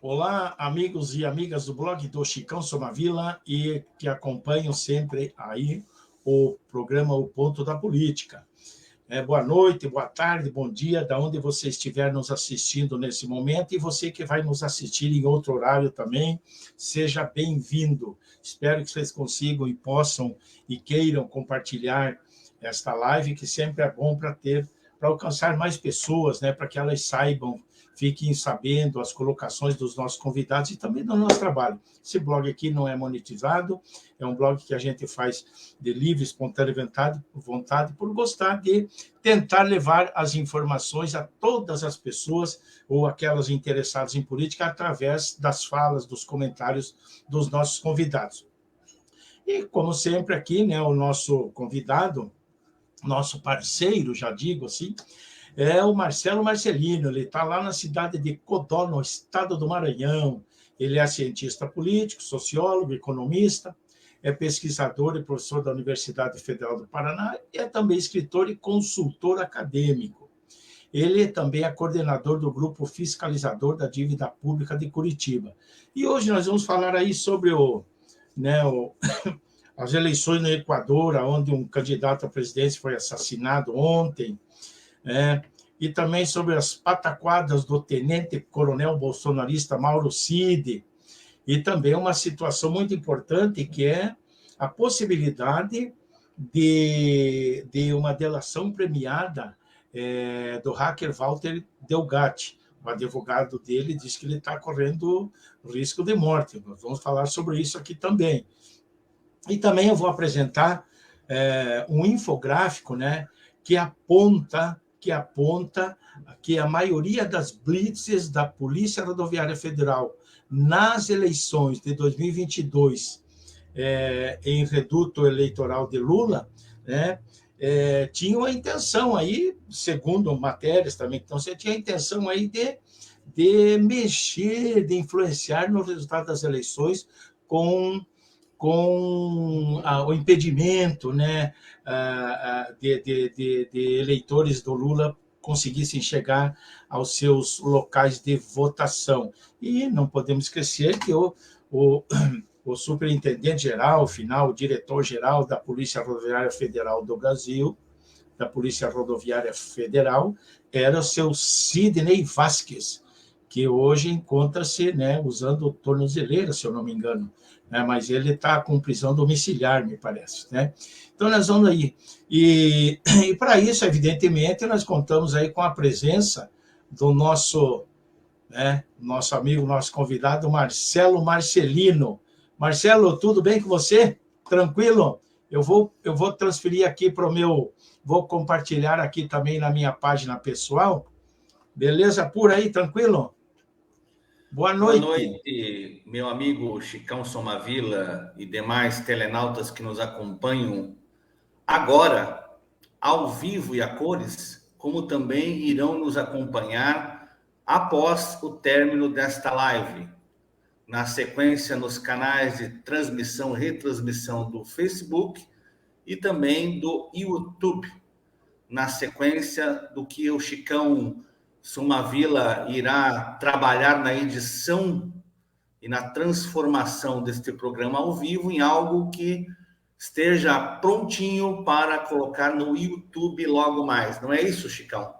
Olá, amigos e amigas do blog do Chicão Somavila e que acompanham sempre aí o programa O Ponto da Política. Boa noite, boa tarde, bom dia, da onde você estiver nos assistindo nesse momento e você que vai nos assistir em outro horário também, seja bem-vindo. Espero que vocês consigam e possam e queiram compartilhar esta live, que sempre é bom para alcançar mais pessoas, né, para que elas saibam, fiquem sabendo as colocações dos nossos convidados e também do nosso trabalho. Esse blog aqui não é monetizado, é um blog que a gente faz de livre, espontânea vontade, por gostar de tentar levar as informações a todas as pessoas ou aquelas interessadas em política através das falas, dos comentários dos nossos convidados. E, como sempre aqui, né, o nosso convidado, nosso parceiro, já digo assim, é o Marcelo Marcelino. Ele está lá na cidade de Codó, no estado do Maranhão. Ele é cientista político, sociólogo, economista, é pesquisador e professor da Universidade Federal do Paraná e é também escritor e consultor acadêmico. Ele também é coordenador do Grupo Fiscalizador da Dívida Pública de Curitiba. E hoje nós vamos falar aí sobre as eleições no Equador, onde um candidato à presidência foi assassinado ontem, e também sobre as pataquadas do tenente-coronel bolsonarista Mauro Cid, e também uma situação muito importante, que é a possibilidade de uma delação premiada do hacker Walter Delgatti. O advogado dele diz que ele está correndo risco de morte. Nós vamos falar sobre isso aqui também. E também eu vou apresentar um infográfico, né, que aponta que a maioria das blitzes da Polícia Rodoviária Federal nas eleições de 2022, em reduto eleitoral de Lula, né, tinham a intenção aí, segundo matérias também, então você tinha a intenção aí de mexer, de influenciar no resultado das eleições com o impedimento, né, de eleitores do Lula conseguissem chegar aos seus locais de votação. E não podemos esquecer que o superintendente-geral, o diretor-geral da Polícia Rodoviária Federal do Brasil, da Polícia Rodoviária Federal, era o seu Sidney Vasquez, que hoje encontra-se, né, usando tornozeleira, se eu não me engano, né, mas ele está com prisão domiciliar, me parece, né? Então, nós vamos aí. E para isso, evidentemente, nós contamos aí com a presença do nosso amigo, nosso convidado, Marcelo Marcelino. Marcelo, tudo bem com você? Tranquilo? Eu vou transferir aqui para o meu... Vou compartilhar aqui também na minha página pessoal. Beleza? Por aí, tranquilo? Boa noite. Boa noite, meu amigo Chicão Somavila e demais telenautas que nos acompanham agora, ao vivo e a cores, como também irão nos acompanhar após o término desta live. Na sequência, nos canais de transmissão e retransmissão do Facebook e também do YouTube. Na sequência do que o Chicão Somavila irá trabalhar na edição e na transformação deste programa ao vivo em algo que esteja prontinho para colocar no YouTube logo mais. Não é isso, Chicão?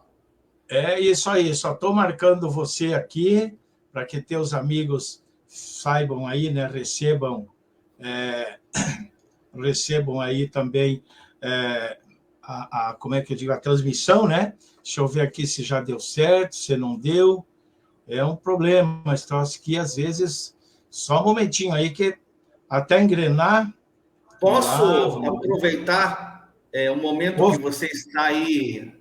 É isso aí. Só estou marcando você aqui para que teus amigos saibam aí, né? Recebam aí também como é que eu digo, a transmissão, né? Deixa eu ver aqui se já deu certo, se não deu. É um problema, mas troço que às vezes só um momentinho aí que até engrenar. Posso aproveitar o momento que você está aí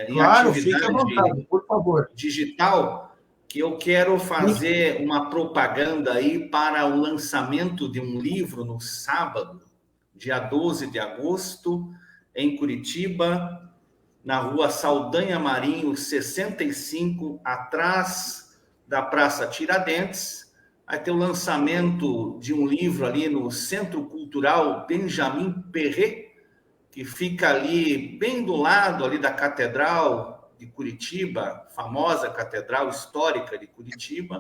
em atividade, fique à vontade, por favor, digital, que eu quero fazer uma propaganda aí para o lançamento de um livro no sábado, dia 12 de agosto, em Curitiba, na rua Saldanha Marinho, 65, atrás da Praça Tiradentes. Vai ter o lançamento de um livro ali no Centro Cultural Benjamin Perret, que fica ali bem do lado ali da Catedral de Curitiba, famosa Catedral Histórica de Curitiba,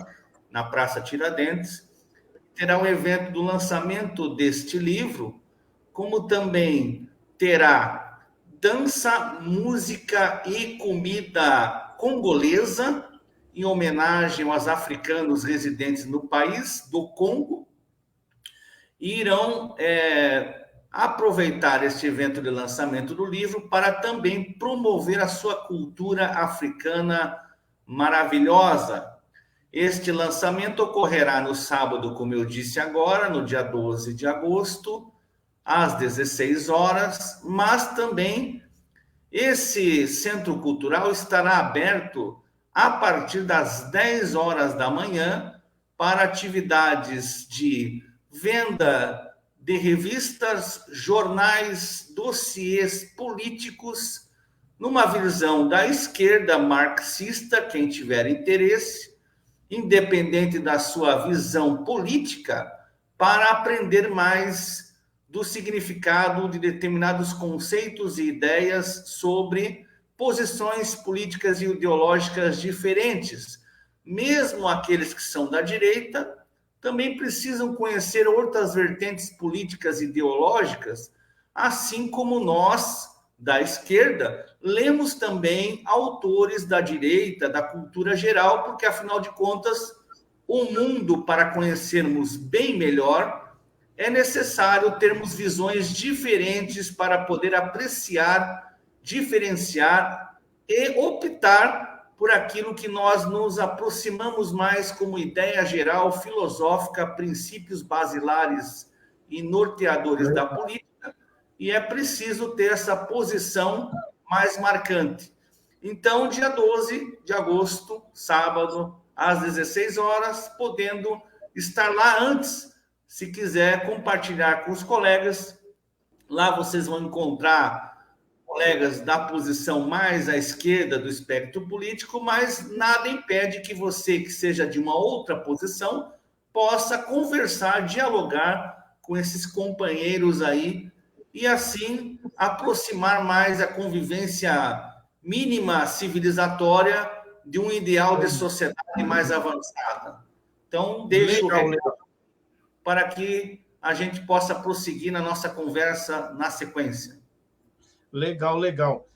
na Praça Tiradentes. Terá um evento do lançamento deste livro, como também terá dança, música e comida congolesa, em homenagem aos africanos residentes no país do Congo, e irão aproveitar este evento de lançamento do livro para também promover a sua cultura africana maravilhosa. Este lançamento ocorrerá no sábado, como eu disse agora, no dia 12 de agosto, às 16 horas, mas também esse centro cultural estará aberto a partir das 10 horas da manhã para atividades de venda de revistas, jornais, dossiês políticos, numa visão da esquerda marxista, quem tiver interesse, independente da sua visão política, para aprender mais do significado de determinados conceitos e ideias sobre posições políticas e ideológicas diferentes. Mesmo aqueles que são da direita também precisam conhecer outras vertentes políticas e ideológicas, assim como nós, da esquerda, lemos também autores da direita, da cultura geral, porque, afinal de contas, o mundo, para conhecermos bem melhor, é necessário termos visões diferentes para poder apreciar, diferenciar e optar por aquilo que nós nos aproximamos mais como ideia geral, filosófica, princípios basilares e norteadores da política, e é preciso ter essa posição mais marcante. Então, dia 12 de agosto, sábado, às 16 horas, podendo estar lá antes, se quiser compartilhar com os colegas. Lá vocês vão encontrar colegas da posição mais à esquerda do espectro político, mas nada impede que você, que seja de uma outra posição, possa conversar, dialogar com esses companheiros aí e assim aproximar mais a convivência mínima civilizatória de um ideal de sociedade mais avançada. Então, deixo o recado para que a gente possa prosseguir na nossa conversa na sequência. Legal, legal.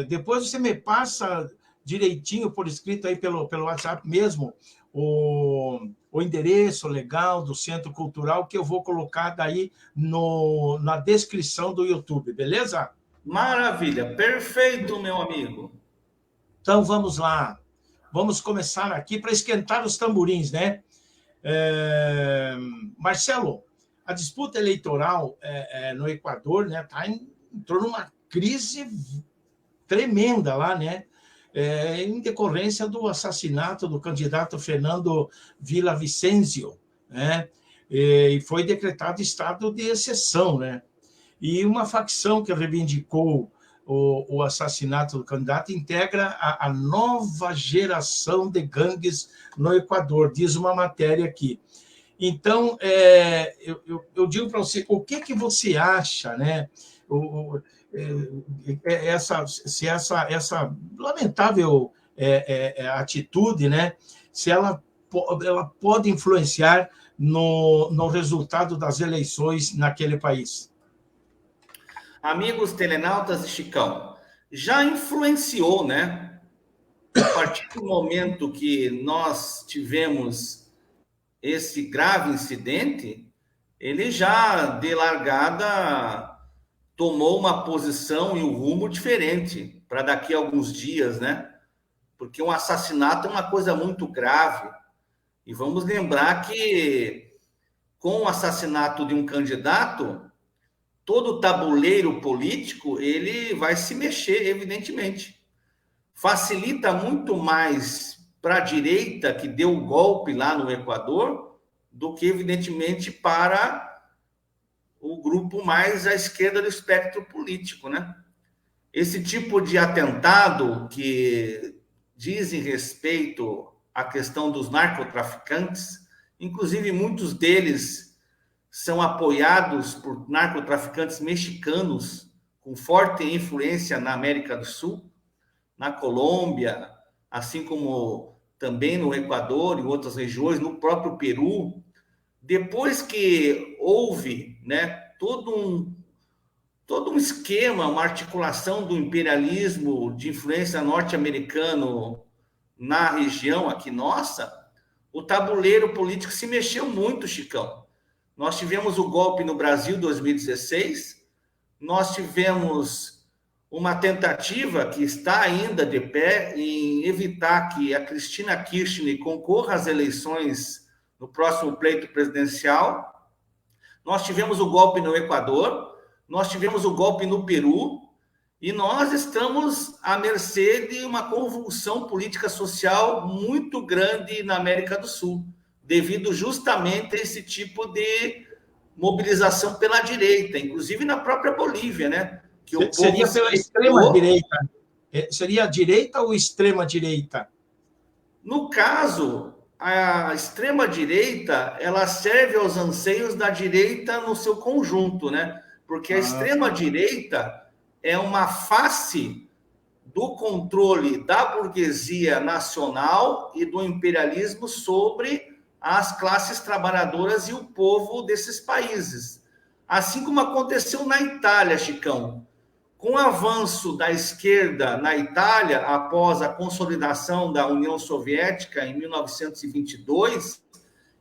Depois você me passa direitinho por escrito aí pelo WhatsApp mesmo o endereço legal do Centro Cultural, que eu vou colocar daí na descrição do YouTube, beleza? Maravilha, perfeito, meu amigo. Então vamos lá. Vamos começar aqui para esquentar os tamborins, né? Marcelo, a disputa eleitoral no Equador, né, entrou numa crise tremenda lá, né? Em decorrência do assassinato do candidato Fernando Villavicencio, né? E foi decretado estado de exceção, né? E uma facção que reivindicou o assassinato do candidato integra a nova geração de gangues no Equador, diz uma matéria aqui. Então, eu digo para você, o que você acha, né? Essa lamentável atitude, né? Se ela pode influenciar no resultado das eleições naquele país. Amigos telenautas e Chicão, já influenciou, né? A partir do momento que nós tivemos esse grave incidente, ele já, de largada, tomou uma posição e um rumo diferente para daqui a alguns dias, né? Porque um assassinato é uma coisa muito grave. E vamos lembrar que, com o assassinato de um candidato, todo o tabuleiro político ele vai se mexer, evidentemente. Facilita muito mais para a direita, que deu o golpe lá no Equador, do que, evidentemente, para o grupo mais à esquerda do espectro político, né? Esse tipo de atentado que dizem respeito à questão dos narcotraficantes, inclusive muitos deles são apoiados por narcotraficantes mexicanos com forte influência na América do Sul, na Colômbia, assim como também no Equador e outras regiões, no próprio Peru, depois que houve, né, todo um esquema, uma articulação do imperialismo de influência norte-americano na região aqui nossa, o tabuleiro político se mexeu muito, Chicão. Nós tivemos o golpe no Brasil em 2016, nós tivemos uma tentativa que está ainda de pé em evitar que a Cristina Kirchner concorra às eleições no próximo pleito presidencial. Nós tivemos o golpe no Equador, nós tivemos o golpe no Peru, e nós estamos à mercê de uma convulsão política social muito grande na América do Sul, devido justamente a esse tipo de mobilização pela direita, inclusive na própria Bolívia, né? Que o seria povo pela extrema-direita? Seria a direita ou extrema-direita? No caso, a extrema-direita, ela serve aos anseios da direita no seu conjunto, né? Porque a extrema-direita é uma face do controle da burguesia nacional e do imperialismo sobre as classes trabalhadoras e o povo desses países. Assim como aconteceu na Itália, Chicão. Com o avanço da esquerda na Itália, após a consolidação da União Soviética em 1922,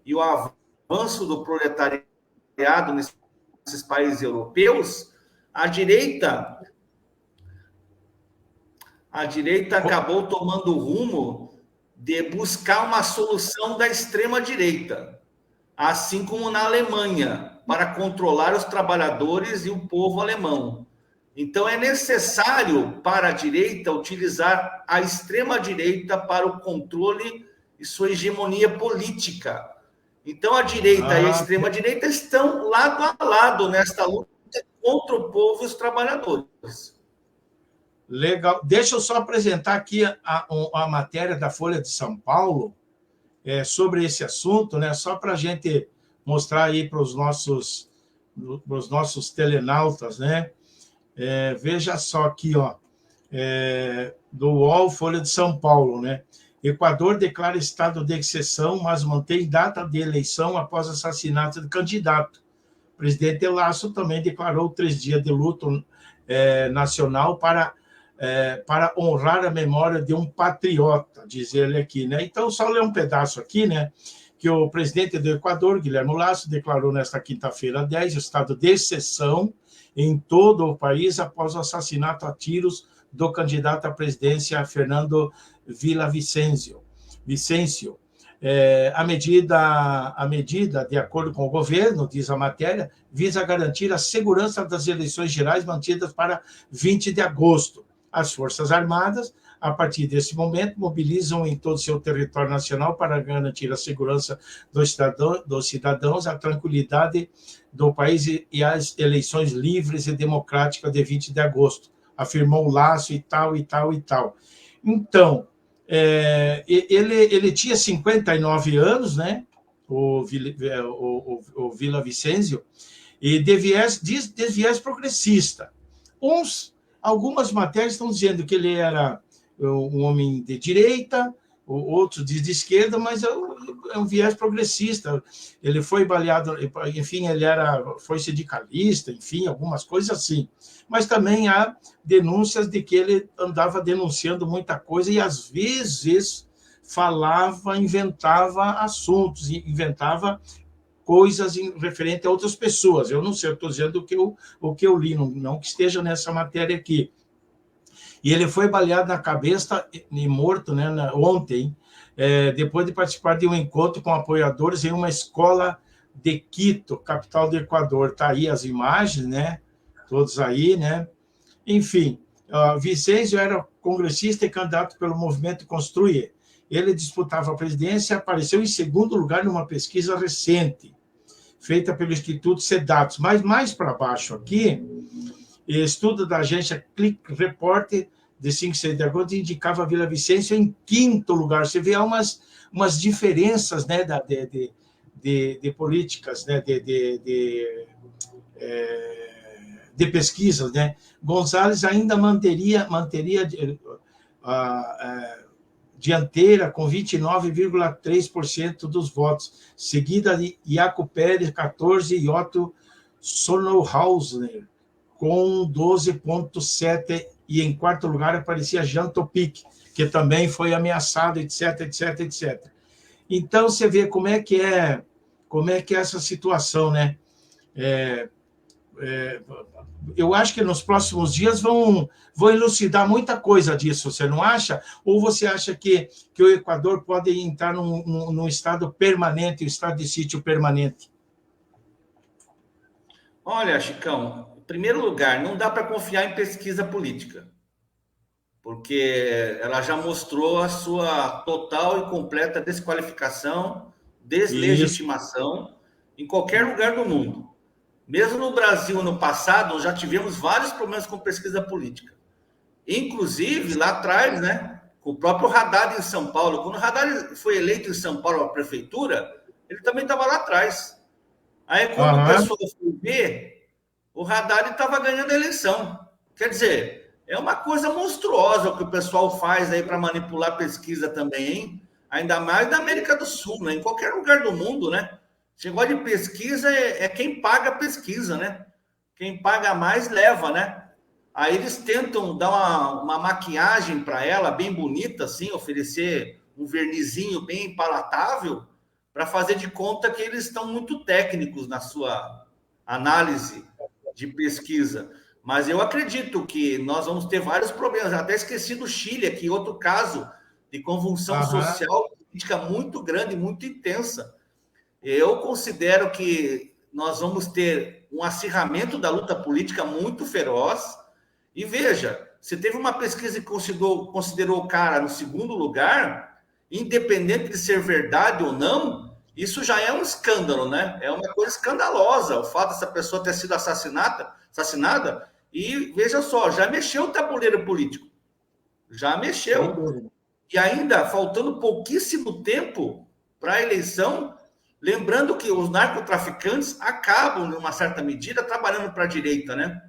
e o avanço do proletariado nesses países europeus, a direita acabou tomando o rumo de buscar uma solução da extrema-direita, assim como na Alemanha, para controlar os trabalhadores e o povo alemão. Então, é necessário para a direita utilizar a extrema-direita para o controle e sua hegemonia política. Então, a direita e a extrema-direita estão lado a lado nesta luta contra o povo e os trabalhadores. Legal. Deixa eu só apresentar aqui a matéria da Folha de São Paulo sobre esse assunto, né? Só para a gente mostrar aí para os nossos telenautas, né? Veja só aqui, ó, do UOL, Folha de São Paulo, né? Equador declara estado de exceção, mas mantém data de eleição após assassinato do candidato. O presidente Lasso também declarou 3 dias de luto nacional para honrar a memória de um patriota, diz ele aqui, né? Então, só ler um pedaço aqui, né? Que o presidente do Equador, Guilherme Lasso, declarou nesta quinta-feira 10 o estado de exceção em todo o país após o assassinato a tiros do candidato à presidência Fernando Villavicencio. A medida, de acordo com o governo, diz a matéria, visa garantir a segurança das eleições gerais mantidas para 20 de agosto. As Forças Armadas, a partir desse momento, mobilizam em todo o seu território nacional para garantir a segurança dos cidadãos, a tranquilidade do país e as eleições livres e democráticas de 20 de agosto, afirmou o Lasso e tal, e tal, e tal. Então, ele tinha 59 anos, né? O Villavicencio, e de viés progressista. Algumas matérias estão dizendo que ele era um homem de direita, outros de esquerda, mas é um viés progressista. Ele foi baleado, enfim, foi sindicalista, enfim, algumas coisas assim. Mas também há denúncias de que ele andava denunciando muita coisa e, às vezes, inventava assuntos, inventava coisas referente a outras pessoas. Eu não sei, eu estou dizendo o que eu li, não que esteja nessa matéria aqui. E ele foi baleado na cabeça e morto, né, ontem, depois de participar de um encontro com apoiadores em uma escola de Quito, capital do Equador. Está aí as imagens, né? Todos aí, né? Enfim, Vicencio era congressista e candidato pelo movimento Construir. Ele disputava a presidência e apareceu em segundo lugar numa pesquisa recente, feita pelo Instituto Sedatos. Mas mais para baixo aqui, estudo da agência Click Report de 5 e 6 de agosto indicava Villavicencio em quinto lugar. Você vê umas diferenças, né, de políticas, né, de pesquisas, né? Gonzalez ainda manteria dianteira com 29,3% dos votos, seguida de Jaco Pérez, 14%, e Otto Sonnenhauser, com 12,7%, e em quarto lugar aparecia Jean Topic, que também foi ameaçado, etc, etc, etc. Então, você vê como é que é essa situação, né? Eu acho que nos próximos dias vão elucidar muita coisa disso, você não acha? Ou você acha que o Equador pode entrar num estado permanente, um estado de sítio permanente? Olha, Chicão, em primeiro lugar, não dá para confiar em pesquisa política, porque ela já mostrou a sua total e completa desqualificação, deslegitimação em qualquer lugar do mundo. Mesmo no Brasil, no passado, já tivemos vários problemas com pesquisa política. Inclusive, lá atrás, né, com o próprio Haddad em São Paulo. Quando o Haddad foi eleito em São Paulo à prefeitura, ele também estava lá atrás. Aí, quando o pessoal foi ver, o Haddad estava ganhando a eleição. Quer dizer, é uma coisa monstruosa o que o pessoal faz aí para manipular pesquisa também, hein? Ainda mais da América do Sul, né? Em qualquer lugar do mundo, né? Esse negócio de pesquisa é quem paga a pesquisa, né? Quem paga mais leva, né? Aí eles tentam dar uma maquiagem para ela, bem bonita, assim, oferecer um vernizinho bem palatável, para fazer de conta que eles estão muito técnicos na sua análise de pesquisa. Mas eu acredito que nós vamos ter vários problemas. Eu até esqueci do Chile aqui, outro caso de convulsão social política muito grande, muito intensa. Eu considero que nós vamos ter um acirramento da luta política muito feroz. E veja, você teve uma pesquisa que considerou o cara no segundo lugar, independente de ser verdade ou não, isso já é um escândalo, né? É uma coisa escandalosa o fato dessa pessoa ter sido assassinada. E veja só, já mexeu o tabuleiro político. Já mexeu. E ainda, faltando pouquíssimo tempo para a eleição, lembrando que os narcotraficantes acabam, numa certa medida, trabalhando para a direita, né?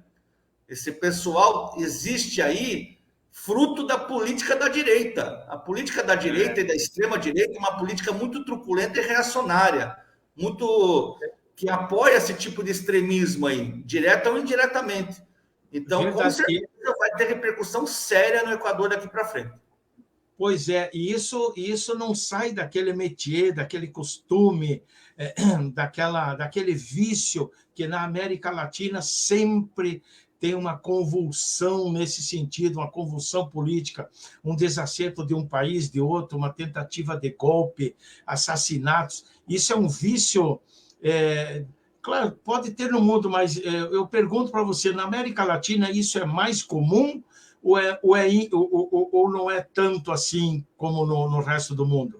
Esse pessoal existe aí fruto da política da direita. A política da direita e da extrema-direita é uma política muito truculenta e reacionária, muito que apoia esse tipo de extremismo aí, direta ou indiretamente. Então, com certeza, vai ter repercussão séria no Equador daqui para frente. Pois é, e isso não sai daquele métier, daquele costume, daquele vício que na América Latina sempre tem uma convulsão nesse sentido, uma convulsão política, um desacerto de um país, de outro, uma tentativa de golpe, assassinatos. Isso é um vício, claro, pode ter no mundo, mas eu pergunto para você, na América Latina isso é mais comum ou não é tanto assim como no resto do mundo?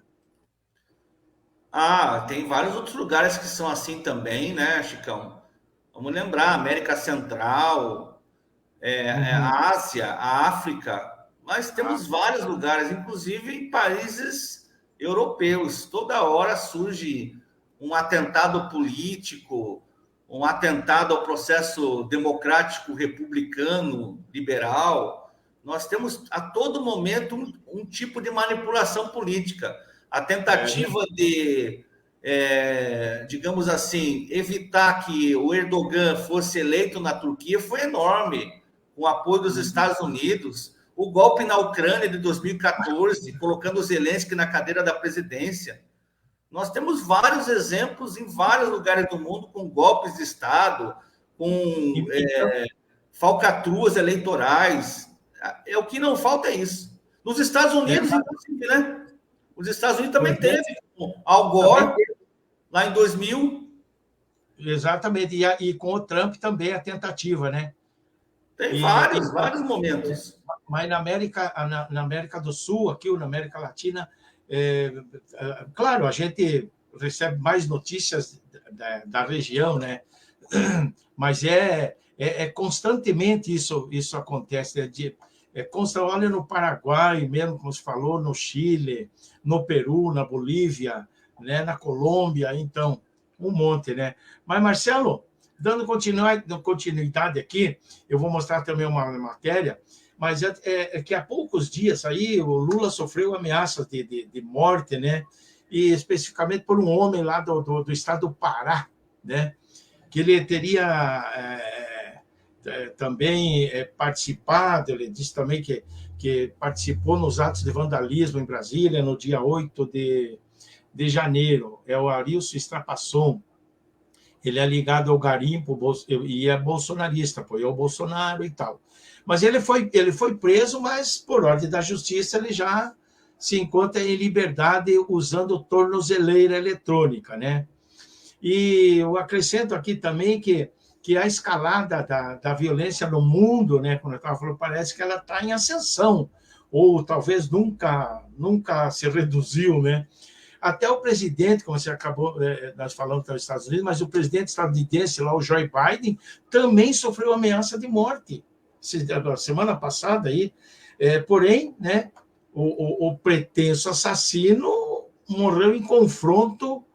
Tem vários outros lugares que são assim também, né, Chicão? Vamos lembrar, América Central, a Ásia, a África, mas temos vários lugares, inclusive em países europeus. Toda hora surge um atentado político, um atentado ao processo democrático, republicano, liberal. Nós temos a todo momento um tipo de manipulação política. A tentativa de, digamos assim, evitar que o Erdogan fosse eleito na Turquia foi enorme, com o apoio dos Estados Unidos. O golpe na Ucrânia de 2014, colocando o Zelensky na cadeira da presidência. Nós temos vários exemplos em vários lugares do mundo com golpes de Estado, com falcatruas eleitorais. O que não falta é isso. Nos Estados Unidos, inclusive, né? Os Estados Unidos também teve Al Gore, lá em 2000. Exatamente, e com o Trump também a tentativa, né? Tem vários momentos. Mas na América do Sul, aqui ou na América Latina, claro, a gente recebe mais notícias da região, né? Mas constantemente isso acontece. Olha no Paraguai, mesmo como se falou, no Chile, no Peru, na Bolívia, né? Na Colômbia, então, um monte, né? Mas, Marcelo, dando continuidade aqui, eu vou mostrar também uma matéria. mas é que há poucos dias aí o Lula sofreu ameaças de morte, né? E especificamente por um homem lá do estado do Pará, né? Que ele teria também participado, ele disse também que participou nos atos de vandalismo em Brasília no dia 8 de janeiro, é o Arilson Strapasson. Ele é ligado ao garimpo e é bolsonarista, apoiou o Bolsonaro e tal. Mas ele foi preso, mas por ordem da justiça ele já se encontra em liberdade usando tornozeleira eletrônica, né? E eu acrescento aqui também que a escalada da violência no mundo, né, como eu estava falando, parece que ela está em ascensão, ou talvez nunca se reduziu, né? Até o presidente, como você acabou, nós falamos dos Estados Unidos, mas o presidente estadunidense, lá, o Joe Biden, também sofreu ameaça de morte semana passada aí. Porém, né, o pretenso assassino morreu em confronto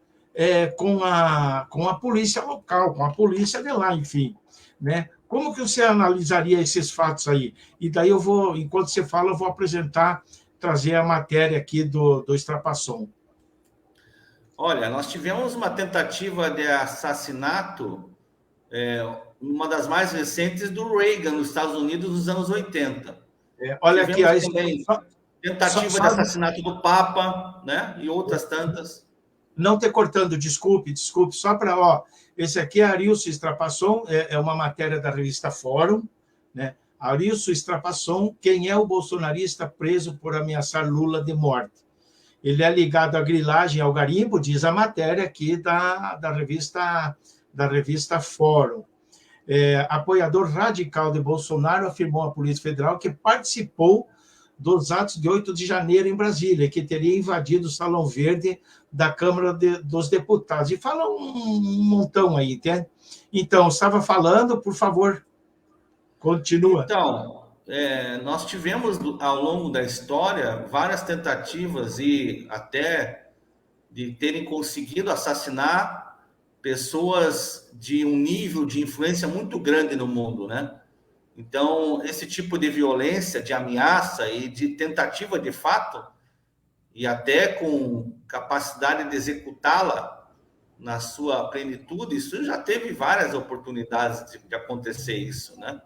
com a polícia local, com a polícia de lá, enfim, né? Como que você analisaria esses fatos aí? E daí eu vou, enquanto você fala, eu vou trazer a matéria aqui do Strapasson. Olha, nós tivemos uma tentativa de assassinato, uma das mais recentes, do Reagan, nos Estados Unidos, nos anos 80. Olha tivemos aqui, também tentativa de assassinato do Papa, né? E outras tantas. Não te cortando, desculpe, só para... Esse aqui é Arilson Strapasson, é uma matéria da revista Fórum, né? Arilson Strapasson, quem é o bolsonarista preso por ameaçar Lula de morte? Ele é ligado à grilagem, ao garimpo, diz a matéria aqui da revista Fórum. Apoiador radical de Bolsonaro afirmou à Polícia Federal que participou dos atos de 8 de janeiro em Brasília, que teria invadido o Salão Verde da Câmara dos Deputados. E fala um montão aí, entende? Então, estava falando, por favor, continua. Então, nós tivemos, ao longo da história, várias tentativas e até de terem conseguido assassinar pessoas de um nível de influência muito grande no mundo, né? Então, esse tipo de violência, de ameaça e de tentativa de fato, e até com capacidade de executá-la na sua plenitude, isso já teve várias oportunidades de acontecer isso, né?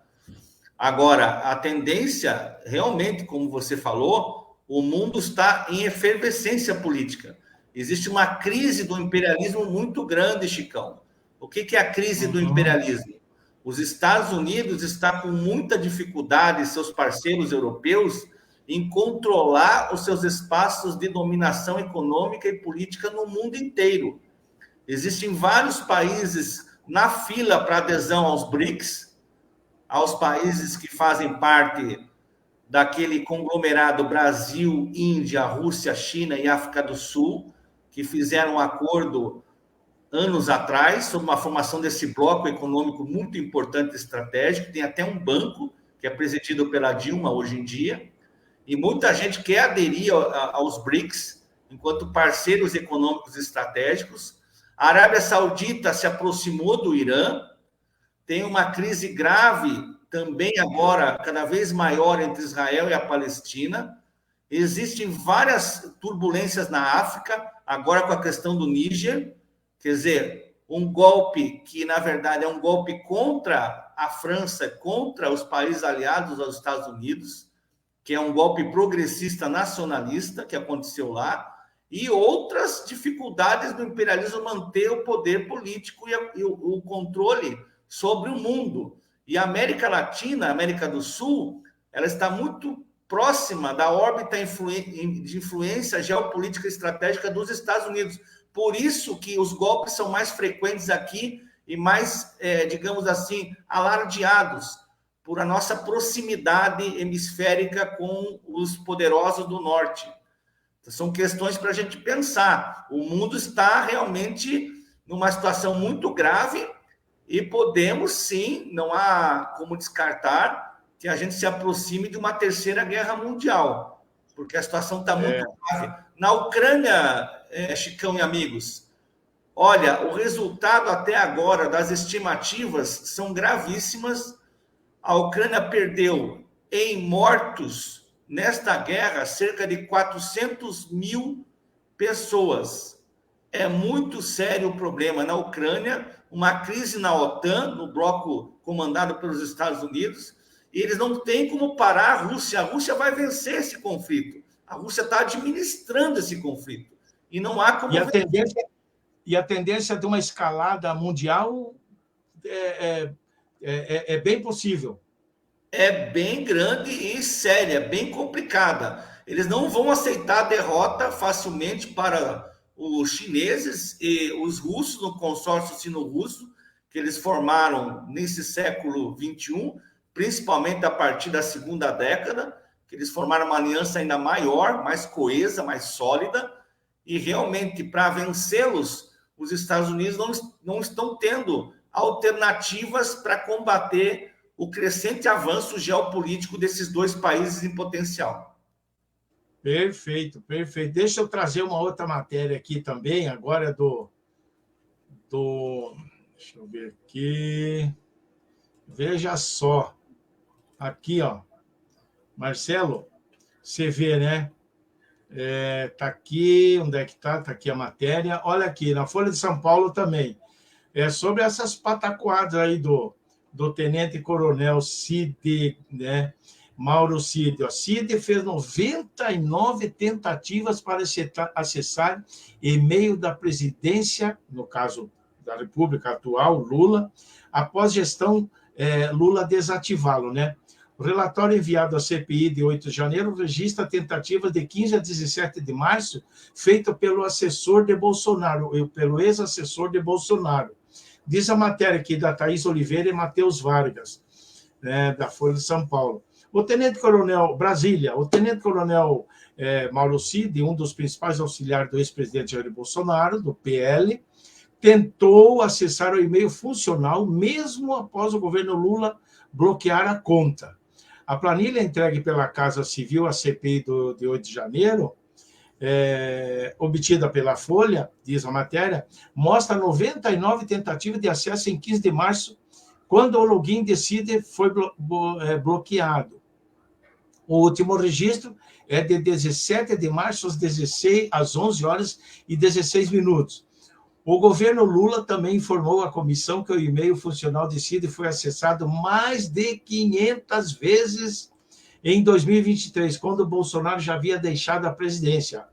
Agora, a tendência, realmente, como você falou, o mundo está em efervescência política. Existe uma crise do imperialismo muito grande, Chicão. O que é a crise do imperialismo? Os Estados Unidos estão com muita dificuldade, seus parceiros europeus, em controlar os seus espaços de dominação econômica e política no mundo inteiro. Existem vários países na fila para adesão aos BRICS, aos países que fazem parte daquele conglomerado Brasil, Índia, Rússia, China e África do Sul, que fizeram um acordo anos atrás, sobre uma formação desse bloco econômico muito importante e estratégico. Tem até um banco, que é presidido pela Dilma hoje em dia, e muita gente quer aderir aos BRICS, enquanto parceiros econômicos estratégicos. A Arábia Saudita se aproximou do Irã, tem uma crise grave também agora, cada vez maior, entre Israel e a Palestina. Existem várias turbulências na África, agora com a questão do Níger. Quer dizer, um golpe que, na verdade, é um golpe contra a França, contra os países aliados aos Estados Unidos, que é um golpe progressista nacionalista que aconteceu lá, e outras dificuldades do imperialismo manter o poder político e o controle sobre o mundo. E a América Latina, a América do Sul, ela está muito próxima da órbita de influência geopolítica e estratégica dos Estados Unidos. Por isso que os golpes são mais frequentes aqui e mais, digamos assim, alardeados por a nossa proximidade hemisférica com os poderosos do norte. São questões para a gente pensar. O mundo está realmente numa situação muito grave e podemos, sim, não há como descartar que a gente se aproxime de uma terceira guerra mundial, porque a situação está muito grave. Na Ucrânia, Chicão e amigos, olha, o resultado até agora das estimativas são gravíssimas. A Ucrânia perdeu em mortos nesta guerra cerca de 400 mil pessoas. É muito sério o problema na Ucrânia, uma crise na OTAN, no bloco comandado pelos Estados Unidos, e eles não têm como parar a Rússia. A Rússia vai vencer esse conflito. A Rússia está administrando esse conflito. E não há como... E a tendência de uma escalada mundial é bem possível. É bem grande e séria, bem complicada. Eles não vão aceitar a derrota facilmente para os chineses e os russos, no consórcio sino-russo, que eles formaram nesse século XXI, principalmente a partir da segunda década, que eles formaram uma aliança ainda maior, mais coesa, mais sólida, e realmente, para vencê-los, os Estados Unidos não estão tendo alternativas para combater o crescente avanço geopolítico desses dois países em potencial. Perfeito, perfeito. Deixa eu trazer uma outra matéria aqui também, agora deixa eu ver aqui. Veja só. Aqui, ó. Marcelo, você vê, né? Tá aqui, onde é que tá? Tá aqui a matéria. Olha aqui, na Folha de São Paulo também. É sobre essas pataquadas aí do tenente-coronel Cid, né? Mauro Cid. O Cid fez 99 tentativas para acessar e-mail da presidência, no caso da República atual, Lula, após gestão Lula desativá-lo, né? O relatório enviado à CPI de 8 de janeiro registra tentativas de 15 a 17 de março, feita pelo assessor de Bolsonaro, pelo ex-assessor de Bolsonaro. Diz a matéria aqui da Thaís Oliveira e Matheus Vargas, né, da Folha de São Paulo. O tenente-coronel Brasília, o tenente-coronel Mauro Cid, um dos principais auxiliares do ex-presidente Jair Bolsonaro, do PL, tentou acessar o e-mail funcional mesmo após o governo Lula bloquear a conta. A planilha entregue pela Casa Civil à CPI de 8 de janeiro, obtida pela Folha, diz a matéria, mostra 99 tentativas de acesso em 15 de março, quando o login de Cid foi bloqueado. O último registro é de 17 de março às 11 horas e 16 minutos. O governo Lula também informou à comissão que o e-mail funcional de Cid foi acessado mais de 500 vezes em 2023, quando Bolsonaro já havia deixado a presidência.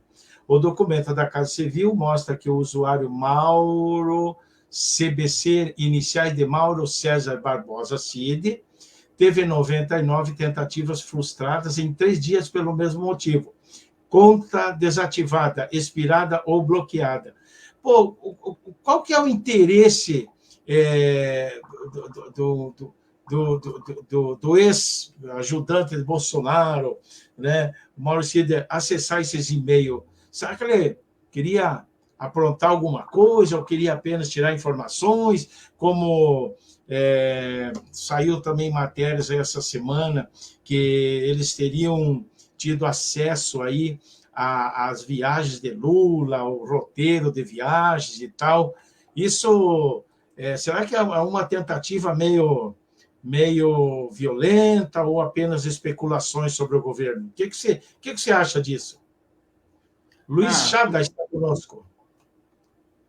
O documento da Casa Civil mostra que o usuário Mauro CBC, iniciais de Mauro César Barbosa Cid, teve 99 tentativas frustradas em 3 dias pelo mesmo motivo. Conta desativada, expirada ou bloqueada. Pô, qual que é o interesse do ex-ajudante de Bolsonaro, né, o Mauro Cid, acessar esses e-mails? Será que ele queria aprontar alguma coisa ou queria apenas tirar informações? Como saiu também matérias essa semana que eles teriam tido acesso aí às viagens de Lula, o roteiro de viagens e tal. Isso, será que é uma tentativa meio violenta ou apenas especulações sobre o governo? O que você acha disso? Luiz Chagas está conosco.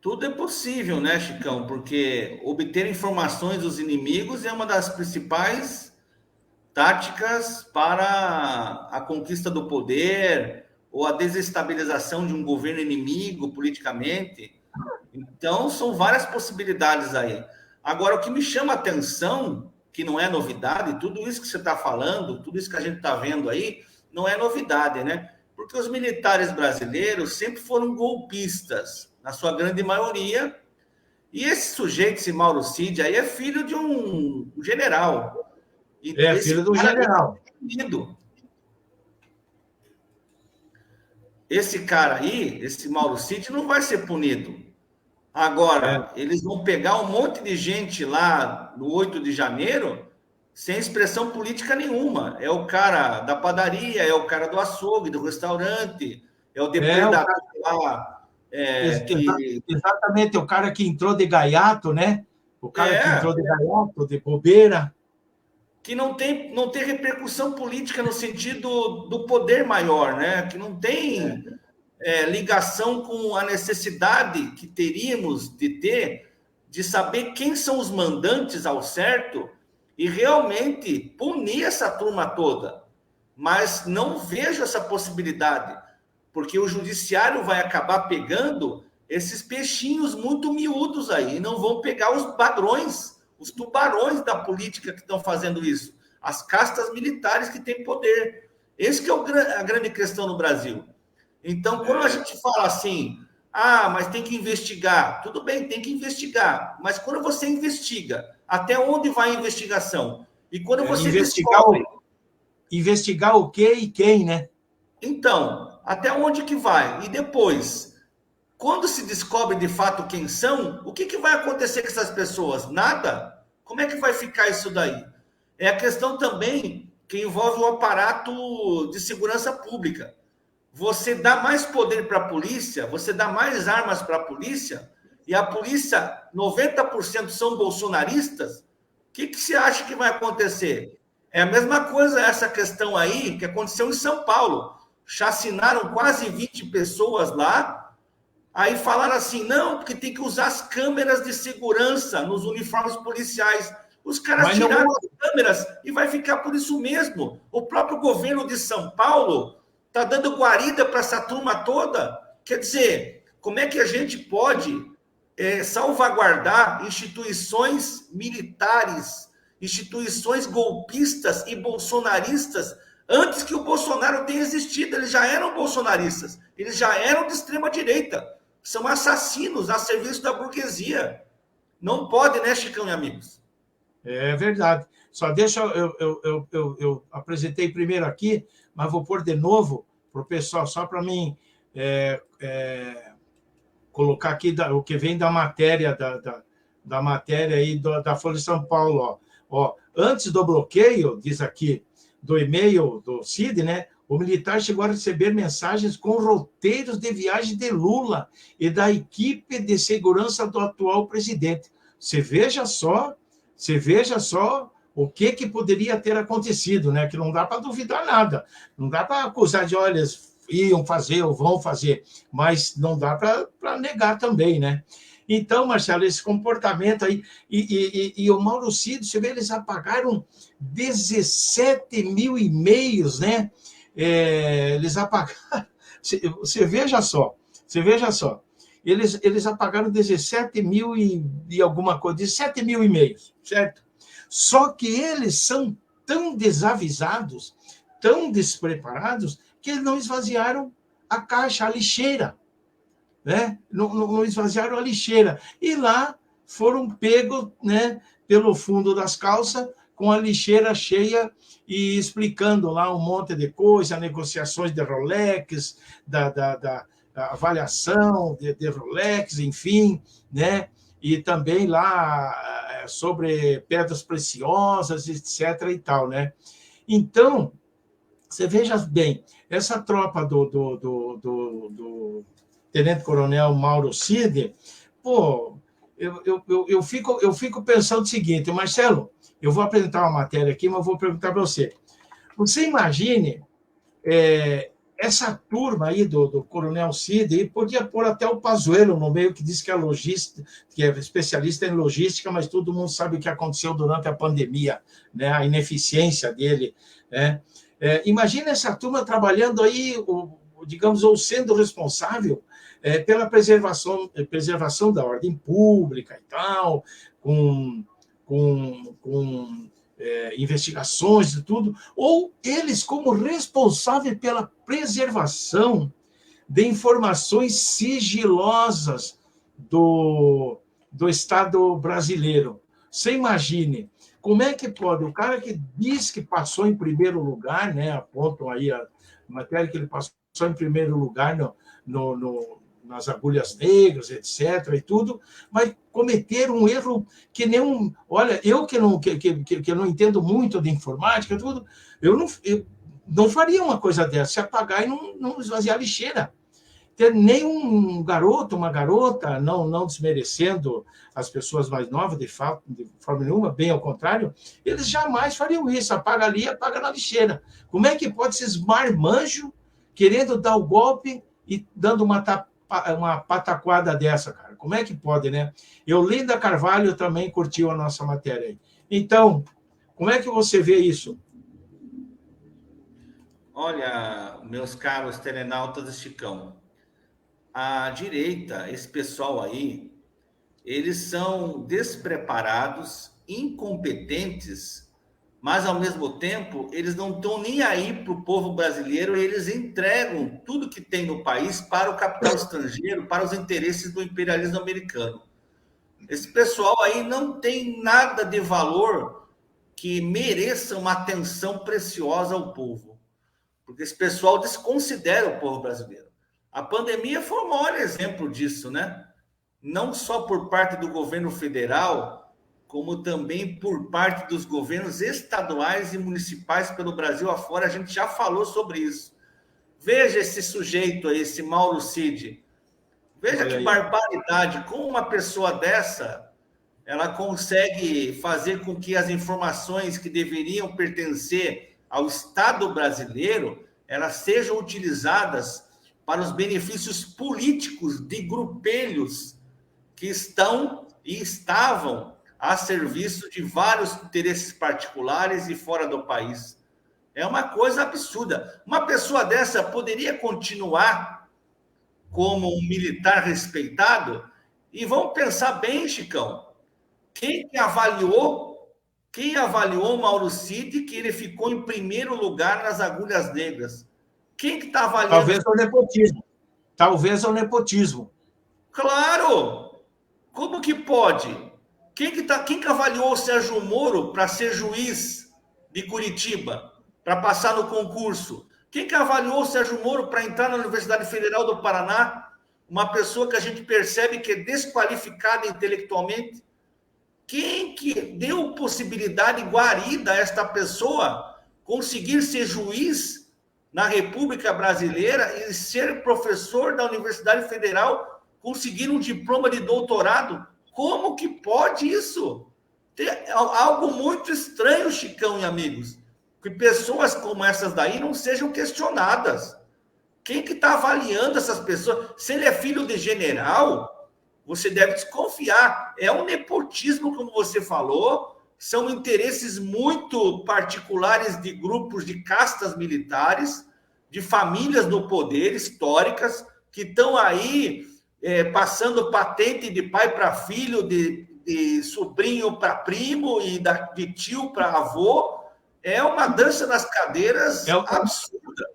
Tudo é possível, né, Chicão? Porque obter informações dos inimigos é uma das principais táticas para a conquista do poder ou a desestabilização de um governo inimigo politicamente. Então, são várias possibilidades aí. Agora, o que me chama a atenção, que não é novidade, tudo isso que você está falando, tudo isso que a gente está vendo aí, não é novidade, né? Porque os militares brasileiros sempre foram golpistas, na sua grande maioria, e esse sujeito, esse Mauro Cid, aí é filho de um general. E filho do general. Esse cara aí, esse Mauro Cid, não vai ser punido. Agora, eles vão pegar um monte de gente lá no 8 de janeiro sem expressão política nenhuma. É o cara da padaria, é o cara do açougue, do restaurante, é o depredador lá. Exatamente, o cara que entrou de gaiato, né? O cara que entrou de gaiato, de bobeira. que não tem repercussão política no sentido do poder maior, né? Que não tem ligação com a necessidade que teríamos de ter de saber quem são os mandantes ao certo e realmente punir essa turma toda. Mas não vejo essa possibilidade, porque o judiciário vai acabar pegando esses peixinhos muito miúdos aí, e não vão pegar os ladrões, os tubarões da política que estão fazendo isso, as castas militares que têm poder. Esse que é a grande questão no Brasil. Então, quando a gente fala assim, mas tem que investigar, tudo bem, tem que investigar, mas quando você investiga, até onde vai a investigação? E quando você descobre... Investigar o quê e quem, né? Então, até onde que vai? E depois, quando se descobre de fato quem são, o que vai acontecer com essas pessoas? Nada? Como é que vai ficar isso daí? É a questão também que envolve o aparato de segurança pública. Você dá mais poder para a polícia, você dá mais armas para a polícia, e a polícia, 90% são bolsonaristas, o que você acha que vai acontecer? É a mesma coisa essa questão aí que aconteceu em São Paulo. Chacinaram quase 20 pessoas lá, aí falaram assim, não, porque tem que usar as câmeras de segurança nos uniformes policiais. Os caras tiraram as câmeras e vai ficar por isso mesmo. O próprio governo de São Paulo está dando guarida para essa turma toda. Quer dizer, como é que a gente pode salvaguardar instituições militares, instituições golpistas e bolsonaristas antes que o Bolsonaro tenha existido? Eles já eram bolsonaristas, eles já eram de extrema-direita, são assassinos a serviço da burguesia. Não pode, né, Chicão e amigos? É verdade. Só deixa eu apresentei primeiro aqui, mas vou pôr de novo para o pessoal, só para mim colocar aqui o que vem da matéria, da matéria aí da Folha de São Paulo. Ó, antes do bloqueio, diz aqui, do e-mail do Cid, né? O militar chegou a receber mensagens com roteiros de viagem de Lula e da equipe de segurança do atual presidente. Você veja só o que poderia ter acontecido, né? Que não dá para duvidar nada. Não dá para acusar de, olha, eles iam fazer ou vão fazer, mas não dá para negar também, né? Então, Marcelo, esse comportamento aí, e o Mauro Cid, você vê, eles apagaram 17 mil e-mails, né? Eles apagaram, você veja só, eles apagaram 17 mil e alguma coisa, 17 mil e-mails, certo? Só que eles são tão desavisados, tão despreparados, que eles não esvaziaram a caixa, a lixeira, né? Não esvaziaram a lixeira. E lá foram pegos, né, pelo fundo das calças, com a lixeira cheia e explicando lá um monte de coisa, negociações de Rolex, da avaliação de Rolex, enfim, né? E também lá sobre pedras preciosas, etc. e tal, né? Então, você veja bem, essa tropa do tenente-coronel Mauro Cid, pô, eu fico pensando o seguinte, Marcelo, eu vou apresentar uma matéria aqui, mas vou perguntar para você. Você imagine essa turma aí do Coronel Cid, e podia pôr até o Pazuello no meio, que diz que é logista, que é especialista em logística, mas todo mundo sabe o que aconteceu durante a pandemia, né? A ineficiência dele, né? Imagina essa turma trabalhando aí, digamos, ou sendo responsável pela preservação da ordem pública e tal, com investigações e tudo, ou eles como responsáveis pela preservação de informações sigilosas do Estado brasileiro. Você imagine, como é que pode, o cara que diz que passou em primeiro lugar, né, apontam aí a matéria que ele passou em primeiro lugar nas agulhas negras, etc., e tudo, vai cometer um erro que nem um... Olha, eu que não entendo muito de informática, tudo, eu não faria uma coisa dessa, se apagar e não esvaziar a lixeira. ter nenhum garoto, uma garota, não desmerecendo as pessoas mais novas, de forma nenhuma, bem ao contrário, eles jamais fariam isso, apaga ali, apaga na lixeira. Como é que pode esses marmanjos querendo dar o golpe e dando uma pataquada dessa, cara? Como é que pode, né? Linda Carvalho também curtiu a nossa matéria aí. Então, como é que você vê isso? Olha, meus caros telenautas e Chicão, a direita, esse pessoal aí, eles são despreparados, incompetentes, mas ao mesmo tempo eles não estão nem aí para o povo brasileiro, eles entregam tudo que tem no país para o capital estrangeiro, para os interesses do imperialismo americano. Esse pessoal aí não tem nada de valor que mereça uma atenção preciosa ao povo, porque esse pessoal desconsidera o povo brasileiro. A pandemia foi o maior exemplo disso, né? Não só por parte do governo federal, como também por parte dos governos estaduais e municipais pelo Brasil afora. A gente já falou sobre isso. Veja esse sujeito aí, esse Mauro Cid. Veja que barbaridade. Como uma pessoa dessa, ela consegue fazer com que as informações que deveriam pertencer ao Estado brasileiro, elas sejam utilizadas para os benefícios políticos de grupelhos que estão e estavam a serviço de vários interesses particulares e fora do país. É uma coisa absurda. Uma pessoa dessa poderia continuar como um militar respeitado? E vamos pensar bem, Chicão. Quem avaliou Mauro Cid que ele ficou em primeiro lugar nas agulhas negras? Quem que está avaliando? Talvez é o nepotismo. Claro! Como que pode? Quem que avaliou o Sérgio Moro para ser juiz de Curitiba, para passar no concurso? Quem que avaliou o Sérgio Moro para entrar na Universidade Federal do Paraná? Uma pessoa que a gente percebe que é desqualificada intelectualmente. Quem que deu possibilidade guarida a esta pessoa conseguir ser juiz na República Brasileira e ser professor da Universidade Federal, conseguir um diploma de doutorado? Como que pode isso? Tem algo muito estranho, Chicão e amigos, que pessoas como essas daí não sejam questionadas. Quem que está avaliando essas pessoas? Se ele é filho de general, você deve desconfiar. É um nepotismo, como você falou, são interesses muito particulares de grupos de castas militares, de famílias no poder, históricas, que estão aí passando patente de pai para filho, de sobrinho para primo e de tio para avô. É uma dança nas cadeiras absurda.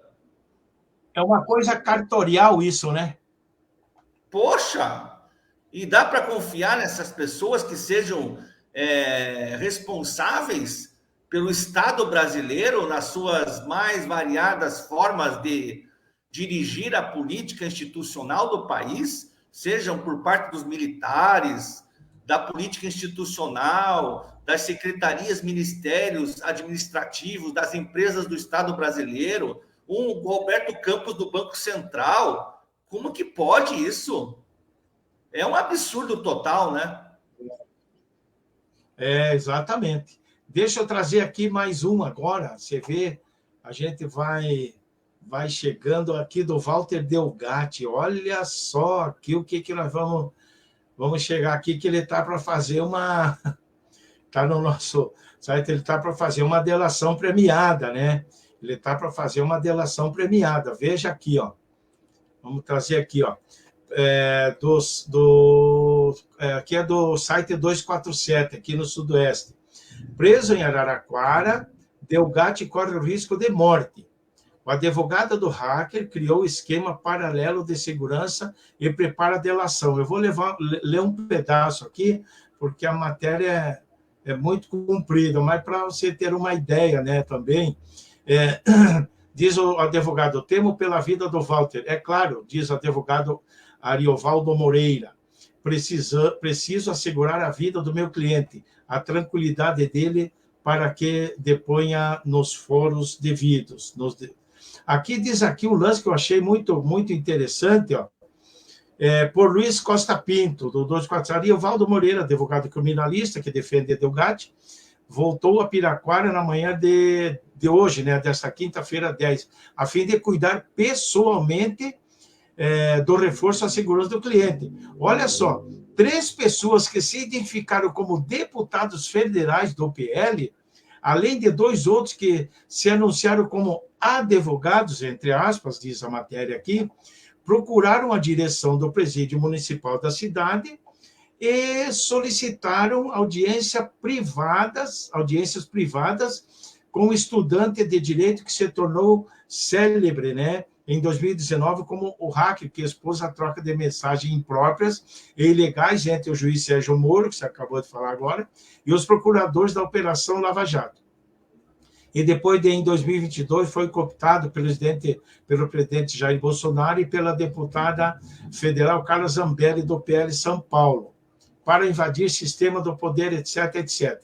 É uma coisa cartorial isso, né? Poxa! E dá para confiar nessas pessoas que sejam responsáveis pelo Estado brasileiro nas suas mais variadas formas de dirigir a política institucional do país, sejam por parte dos militares, da política institucional, das secretarias, ministérios administrativos, das empresas do Estado brasileiro, o Roberto Campos do Banco Central. Como que pode isso? É um absurdo total, né? Exatamente. Deixa eu trazer aqui mais um agora. Você vê, a gente vai chegando aqui do Walter Delgatti. Olha só aqui o que nós vamos chegar aqui, que ele está para fazer uma... Está no nosso site, ele está para fazer uma delação premiada, né? Ele está para fazer uma delação premiada. Veja aqui, ó. Vamos trazer aqui, ó. Aqui é do site 247, aqui no Sudoeste. Preso em Araraquara, Delgatti corre o risco de morte. O advogado do hacker criou esquema paralelo de segurança e prepara a delação. Eu vou ler um pedaço aqui, porque a matéria é muito comprida, mas para você ter uma ideia, né, também. Diz o advogado: temo pela vida do Walter. É claro, diz o advogado Ariovaldo Moreira. Preciso assegurar a vida do meu cliente, a tranquilidade dele, para que deponha nos fóruns devidos. Aqui diz aqui um lance que eu achei muito, muito interessante, ó. Por Luiz Costa Pinto, do 247, e o Valdo Moreira, advogado criminalista, que defende Delgatti, voltou a Piraquara na manhã de hoje, né, desta quinta-feira 10, a fim de cuidar pessoalmente do reforço à segurança do cliente. Olha só, 3 pessoas que se identificaram como deputados federais do PL, além de 2 outros que se anunciaram como advogados, entre aspas, diz a matéria aqui, procuraram a direção do presídio municipal da cidade e solicitaram audiências privadas com um estudante de direito que se tornou célebre, né, em 2019 como o hacker que expôs a troca de mensagens impróprias e ilegais entre o juiz Sérgio Moro, que você acabou de falar agora, e os procuradores da Operação Lava Jato. E depois, em 2022, foi cooptado pelo presidente Jair Bolsonaro e pela deputada federal Carla Zambelli, do PL São Paulo, para invadir sistema do poder, etc, etc.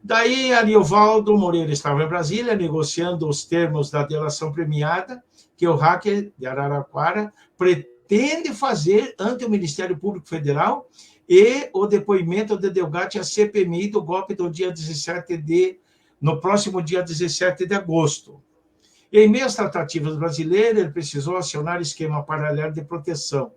Daí, Ariovaldo Moreira estava em Brasília, negociando os termos da delação premiada que o hacker de Araraquara pretende fazer ante o Ministério Público Federal e o depoimento de Delgatti à CPMI do golpe do dia 17 no próximo dia 17 de agosto. Em meio às tratativas brasileiras, ele precisou acionar esquema paralelo de proteção.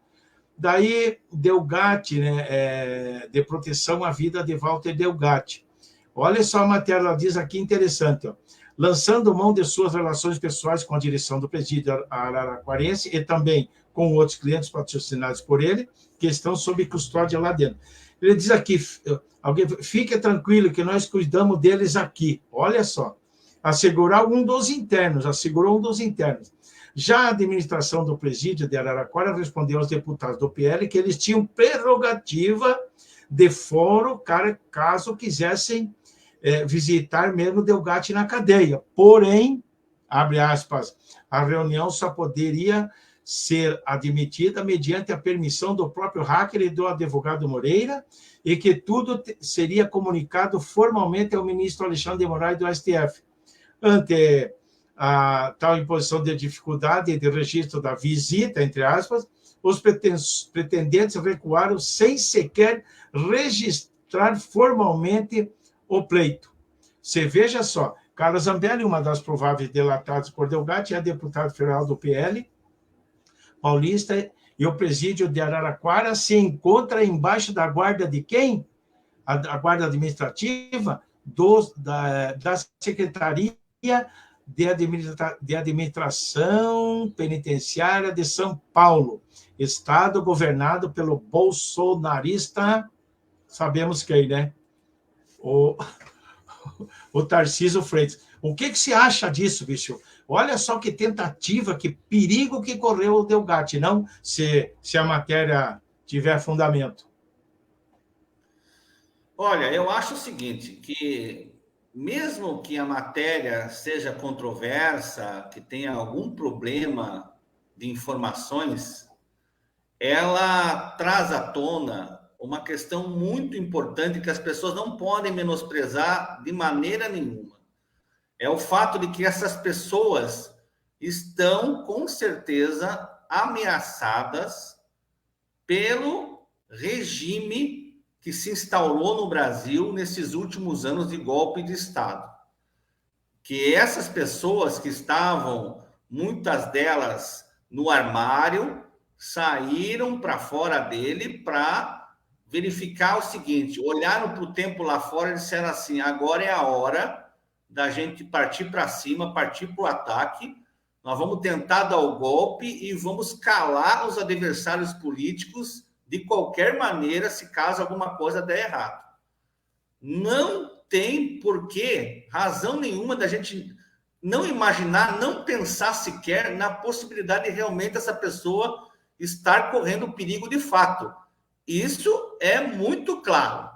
Daí, Delgatti, né, de proteção à vida de Walter Delgatti. Olha só a matéria, ela diz aqui, interessante, ó. Lançando mão de suas relações pessoais com a direção do presídio araraquarense e também com outros clientes patrocinados por ele, que estão sob custódia lá dentro. Ele diz aqui, fique tranquilo que nós cuidamos deles aqui. Olha só, assegurou um dos internos. Já a administração do presídio de Araraquara respondeu aos deputados do PL que eles tinham prerrogativa de foro, caso quisessem visitar mesmo Delgatti na cadeia. Porém, abre aspas, a reunião só poderia ser admitida mediante a permissão do próprio hacker e do advogado Moreira, e que tudo seria comunicado formalmente ao ministro Alexandre de Moraes do STF. Ante a tal imposição de dificuldade de registro da visita, entre aspas, os pretendentes recuaram sem sequer registrar formalmente o pleito. Você veja só, Carla Zambelli, uma das prováveis delatadas por Delgatti, é deputado federal do PL paulista, e o presídio de Araraquara se encontra embaixo da guarda de quem? A guarda administrativa da Secretaria de Administração Penitenciária de São Paulo, estado governado pelo bolsonarista, sabemos quem, né? O Tarcísio Freitas. O que você acha disso, bicho? Olha só que tentativa, que perigo que correu o Delgatti, não? Se a matéria tiver fundamento. Olha, eu acho o seguinte, que mesmo que a matéria seja controversa, que tenha algum problema de informações, ela traz à tona uma questão muito importante que as pessoas não podem menosprezar de maneira nenhuma. É o fato de que essas pessoas estão, com certeza, ameaçadas pelo regime que se instaurou no Brasil nesses últimos anos de golpe de Estado. Que essas pessoas que estavam, muitas delas, no armário, saíram para fora dele para verificar o seguinte, olharam para o tempo lá fora e disseram assim, agora é a hora da gente partir para cima, partir para o ataque, nós vamos tentar dar o golpe e vamos calar os adversários políticos de qualquer maneira, se caso alguma coisa der errado. Não tem porquê, razão nenhuma da gente não imaginar, não pensar sequer na possibilidade de realmente essa pessoa estar correndo perigo de fato. Isso é muito claro.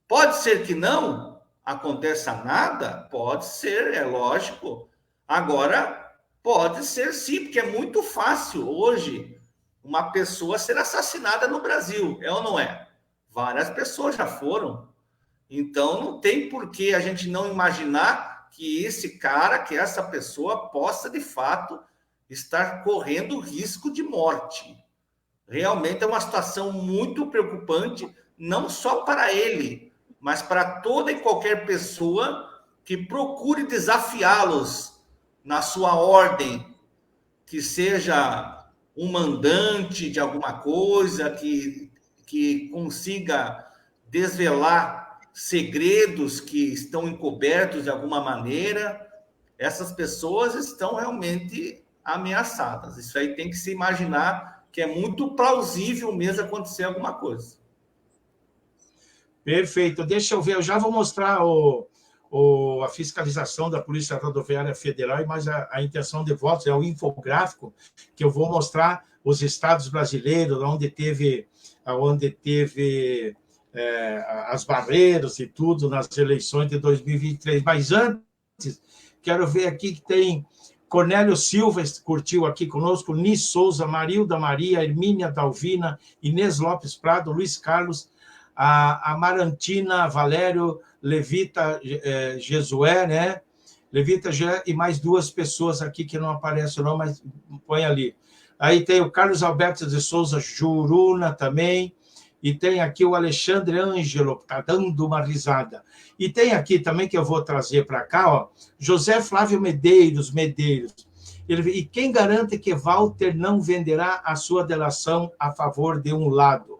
Pode ser que não aconteça nada? Pode ser, é lógico. Agora, pode ser sim, porque é muito fácil hoje uma pessoa ser assassinada no Brasil, é ou não é? Várias pessoas já foram. Então, não tem por que a gente não imaginar que esse cara, que essa pessoa possa, de fato, estar correndo risco de morte. Realmente é uma situação muito preocupante, não só para ele, mas para toda e qualquer pessoa que procure desafiá-los na sua ordem, que seja um mandante de alguma coisa, que consiga desvelar segredos que estão encobertos de alguma maneira. Essas pessoas estão realmente ameaçadas. Isso aí tem que se imaginar que é muito plausível mesmo acontecer alguma coisa. Perfeito. Deixa eu ver, eu já vou mostrar a fiscalização da Polícia Rodoviária Federal, mas a intenção de votos é o infográfico, que eu vou mostrar os estados brasileiros, onde teve as barreiras e tudo nas eleições de 2023. Mas antes, quero ver aqui que tem Cornélio Silva, curtiu aqui conosco, Nis Souza, Marilda Maria, Hermínia Dalvina, Inês Lopes Prado, Luiz Carlos, a Marantina, Valério, Levita Jesué, né? Levita Jesué e mais duas pessoas aqui que não aparecem não, mas põe ali. Aí tem o Carlos Alberto de Souza Juruna também, e tem aqui o Alexandre Ângelo, que está dando uma risada. E tem aqui também, que eu vou trazer para cá, ó, José Flávio Medeiros. E quem garante que Walter não venderá a sua delação a favor de um lado?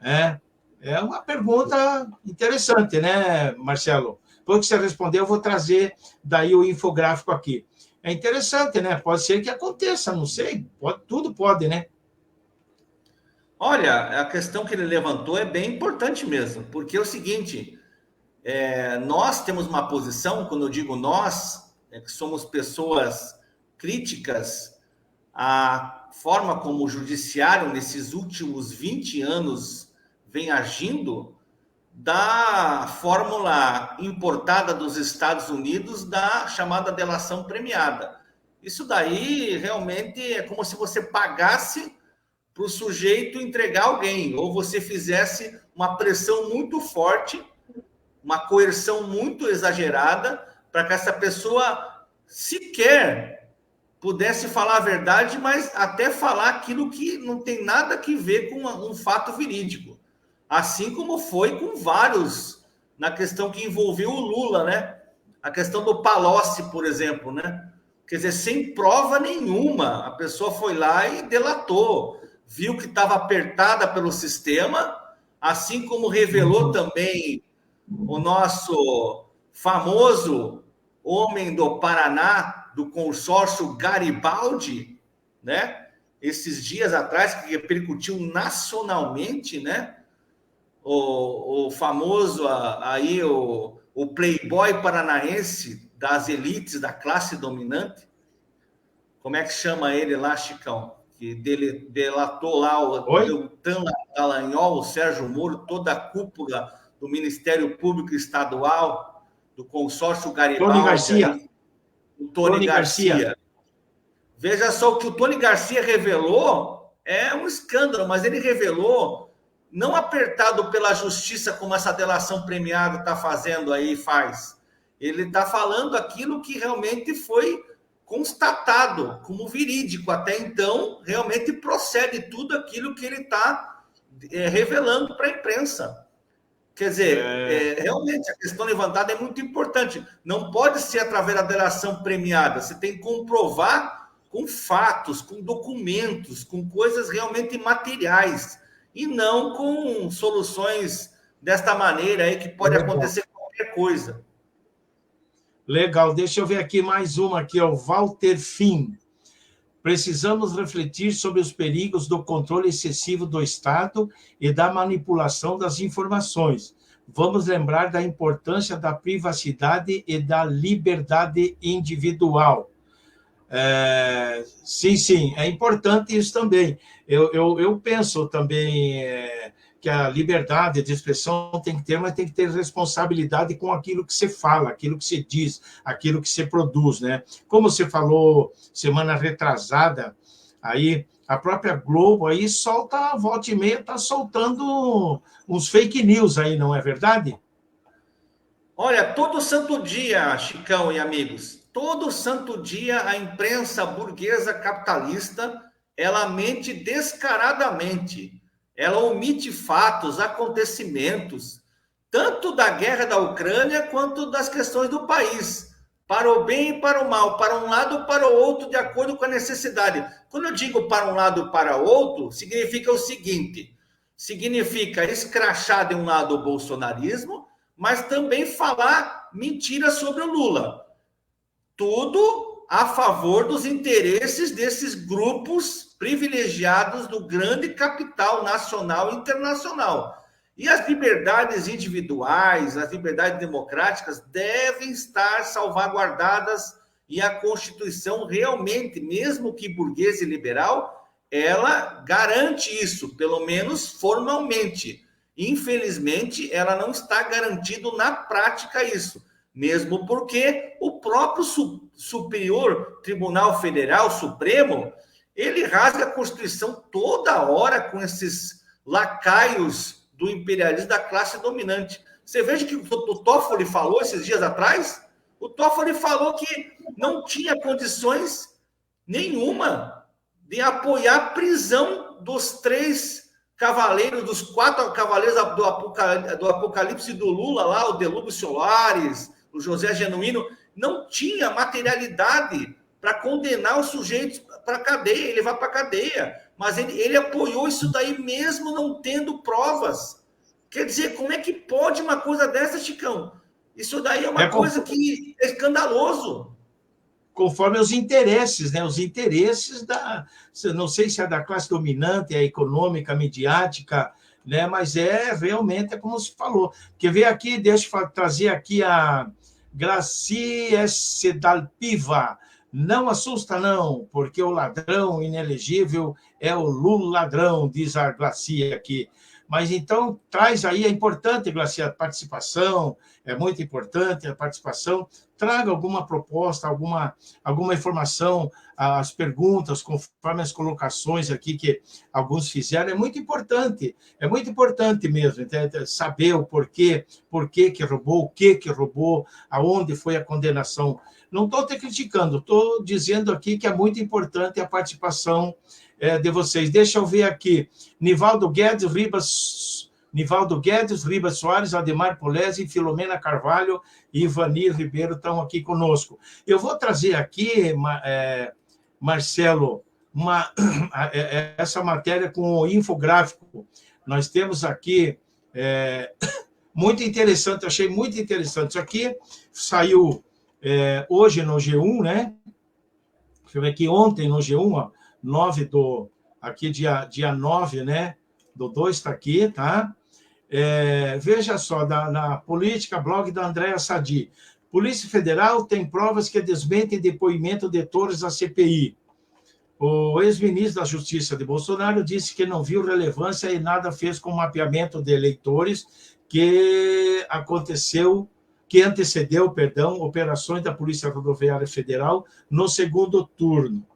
É uma pergunta interessante, né, Marcelo? Depois que você responder, eu vou trazer daí o infográfico aqui. É interessante, né? Pode ser que aconteça, não sei. Tudo pode, né? Olha, a questão que ele levantou é bem importante mesmo, porque é o seguinte, nós temos uma posição, quando eu digo nós, que somos pessoas críticas à forma como o judiciário, nesses últimos 20 anos, vem agindo, da fórmula importada dos Estados Unidos da chamada delação premiada. Isso daí realmente é como se você pagasse para o sujeito entregar alguém, ou você fizesse uma pressão muito forte, uma coerção muito exagerada, para que essa pessoa sequer pudesse falar a verdade, mas até falar aquilo que não tem nada a ver com um fato verídico. Assim como foi com vários, na questão que envolveu o Lula, né? A questão do Palocci, por exemplo, né? Quer dizer, sem prova nenhuma, a pessoa foi lá e delatou, viu que estava apertada pelo sistema, assim como revelou também o nosso famoso homem do Paraná, do consórcio Garibaldi, né? Esses dias atrás, que repercutiu nacionalmente, né? O famoso aí, o playboy paranaense das elites, da classe dominante. Como é que chama ele lá, Chicão? Que delatou lá o Deltan Dallagnol, o Sérgio Moro, toda a cúpula do Ministério Público Estadual, do consórcio Garibaldi. Tony Garcia. Aí, o Tony Garcia. Veja só, o que o Tony Garcia revelou é um escândalo, mas ele revelou não apertado pela justiça, como essa delação premiada está fazendo aí, faz. Ele está falando aquilo que realmente foi constatado como verídico. Até então, realmente procede tudo aquilo que ele está revelando para a imprensa. Quer dizer, realmente a questão levantada é muito importante. Não pode ser através da delação premiada. Você tem que comprovar com fatos, com documentos, com coisas realmente materiais. E não com soluções desta maneira aí, que pode acontecer qualquer coisa. Legal, deixa eu ver aqui mais uma, aqui, ó, Walter Fim. Precisamos refletir sobre os perigos do controle excessivo do Estado e da manipulação das informações. Vamos lembrar da importância da privacidade e da liberdade individual. Sim, é importante isso também. Eu penso também que a liberdade de expressão tem que ter, mas tem que ter responsabilidade com aquilo que você fala, aquilo que você diz, aquilo que você produz, né? Como você falou semana retrasada, aí a própria Globo aí solta, volta e meia, está soltando uns fake news aí, não é verdade? Olha, todo santo dia, Chicão e amigos, todo santo dia a imprensa burguesa capitalista, ela mente descaradamente. Ela omite fatos, acontecimentos, tanto da guerra da Ucrânia quanto das questões do país, para o bem e para o mal, para um lado ou para o outro, de acordo com a necessidade. Quando eu digo para um lado ou para o outro, significa o seguinte: significa escrachar de um lado o bolsonarismo, mas também falar mentira sobre o Lula. Tudo a favor dos interesses desses grupos privilegiados do grande capital nacional e internacional. E as liberdades individuais, as liberdades democráticas devem estar salvaguardadas, e a Constituição realmente, mesmo que burguesa e liberal, ela garante isso, pelo menos formalmente. Infelizmente, ela não está garantido na prática isso, mesmo porque o próprio Superior Tribunal Federal, Supremo, ele rasga a Constituição toda hora com esses lacaios do imperialismo da classe dominante. Você veja que o Toffoli falou esses dias atrás, o Toffoli falou que não tinha condições nenhuma de apoiar a prisão dos 3 cavaleiros, dos 4 cavaleiros do Apocalipse do Lula, lá, o Delúbio Soares, o José Genuíno. Não tinha materialidade para condenar os sujeitos para a cadeia, ele vai para a cadeia. Mas ele apoiou isso daí mesmo não tendo provas. Quer dizer, como é que pode uma coisa dessa, Chicão? Isso daí é uma coisa que é escandaloso. Conforme os interesses, né? Os interesses da... Não sei se é da classe dominante, é econômica, midiática, né? Mas realmente como se falou. Quer ver aqui, deixa eu trazer aqui a Gracie Sedalpiva. Não assusta, não, porque o ladrão inelegível é o Lula ladrão, diz a Glacia aqui. Mas então traz aí, é importante, Glacia, a participação, é muito importante a participação. Traga alguma proposta, alguma informação, as perguntas, conforme as colocações aqui que alguns fizeram. É muito importante mesmo, saber o porquê que roubou, o que roubou, aonde foi a condenação. Não estou te criticando, estou dizendo aqui que é muito importante a participação de vocês. Deixa eu ver aqui. Nivaldo Guedes, Ribas Soares, Ademar Polese, Filomena Carvalho e Ivani Ribeiro estão aqui conosco. Eu vou trazer aqui, Marcelo, essa matéria com o infográfico. Nós temos aqui, muito interessante, achei muito interessante. Isso aqui saiu hoje no G1, né? Deixa eu ver aqui, ontem no G1, ó, aqui dia 9, né? Do 2 está aqui, tá? Veja só, na política, blog da Andréa Sadi. Polícia Federal tem provas que desmentem depoimento de Torres à CPI. O ex-ministro da Justiça de Bolsonaro disse que não viu relevância e nada fez com o mapeamento de eleitores que antecedeu, operações da Polícia Rodoviária Federal no segundo turno.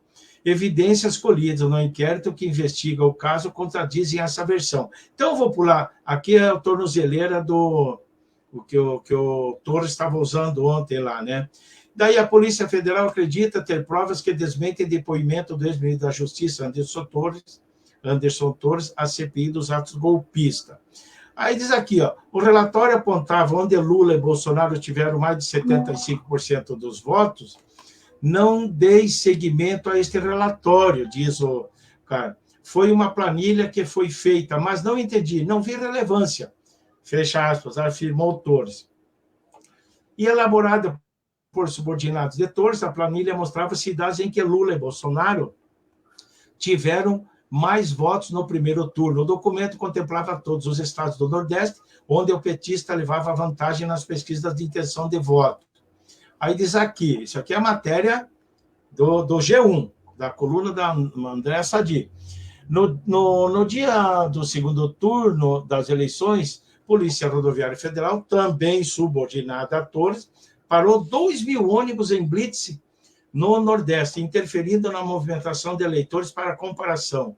Evidências colhidas no inquérito que investiga o caso contradizem essa versão. Então, eu vou pular. Aqui é a tornozeleira que o Torres estava usando ontem lá, né? Daí, a Polícia Federal acredita ter provas que desmentem depoimento do ex-ministro da Justiça, Anderson Torres, à CPI dos atos golpistas. Aí diz aqui, ó, o relatório apontava onde Lula e Bolsonaro tiveram mais de 75% dos votos. Não dei seguimento a este relatório, diz o cara. Foi uma planilha que foi feita, mas não entendi, não vi relevância, fecha aspas, afirmou Torres. E elaborada por subordinados de Torres, a planilha mostrava cidades em que Lula e Bolsonaro tiveram mais votos no primeiro turno. O documento contemplava todos os estados do Nordeste, onde o petista levava vantagem nas pesquisas de intenção de voto. Aí diz aqui, isso aqui é a matéria do G1, da coluna da Andréa Sadi. No dia do segundo turno das eleições, Polícia Rodoviária Federal, também subordinada a Torres, parou 2.000 ônibus em blitz no Nordeste, interferindo na movimentação de eleitores para comparação.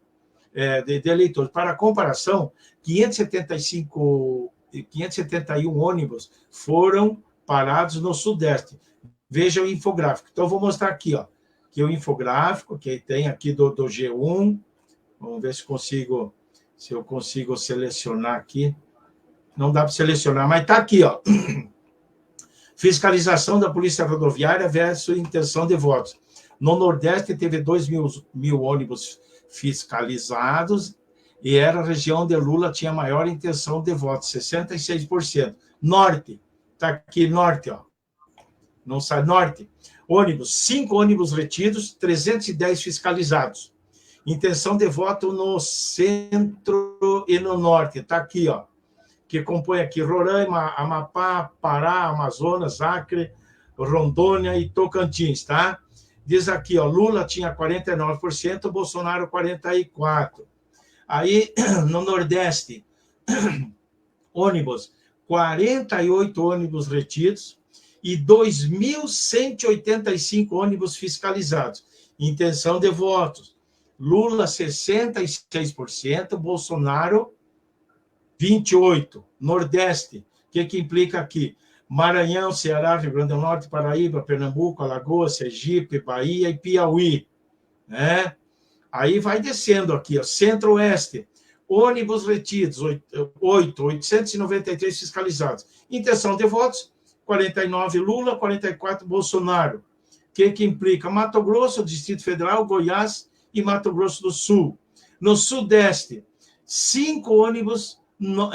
De eleitores. Para comparação, 571 ônibus foram parados no Sudeste. Veja o infográfico. Então, eu vou mostrar aqui, ó, que o infográfico que tem aqui do G1. Vamos ver se eu consigo selecionar aqui. Não dá para selecionar, mas está aqui, ó. Fiscalização da Polícia Rodoviária versus intenção de votos. No Nordeste, teve 2 mil ônibus fiscalizados e era a região onde Lula tinha maior intenção de votos, 66%. Norte, está aqui, Norte, ó. Não sai, Norte. Ônibus, 5 ônibus retidos, 310 fiscalizados. Intenção de voto no Centro e no Norte, está aqui, ó. Que compõe aqui Roraima, Amapá, Pará, Amazonas, Acre, Rondônia e Tocantins, tá? Diz aqui, ó, Lula tinha 49%, Bolsonaro 44%. Aí, no Nordeste, ônibus, 48 ônibus retidos e 2.185 ônibus fiscalizados. Intenção de votos, Lula 66%, Bolsonaro 28%. Nordeste, o que implica aqui? Maranhão, Ceará, Rio Grande do Norte, Paraíba, Pernambuco, Alagoas, Sergipe, Bahia e Piauí. Né? Aí vai descendo aqui, ó, Centro-Oeste, ônibus retidos, 893 fiscalizados. Intenção de votos, 49 Lula, 44 Bolsonaro. O que implica? Mato Grosso, Distrito Federal, Goiás e Mato Grosso do Sul. No Sudeste, 5 ônibus, no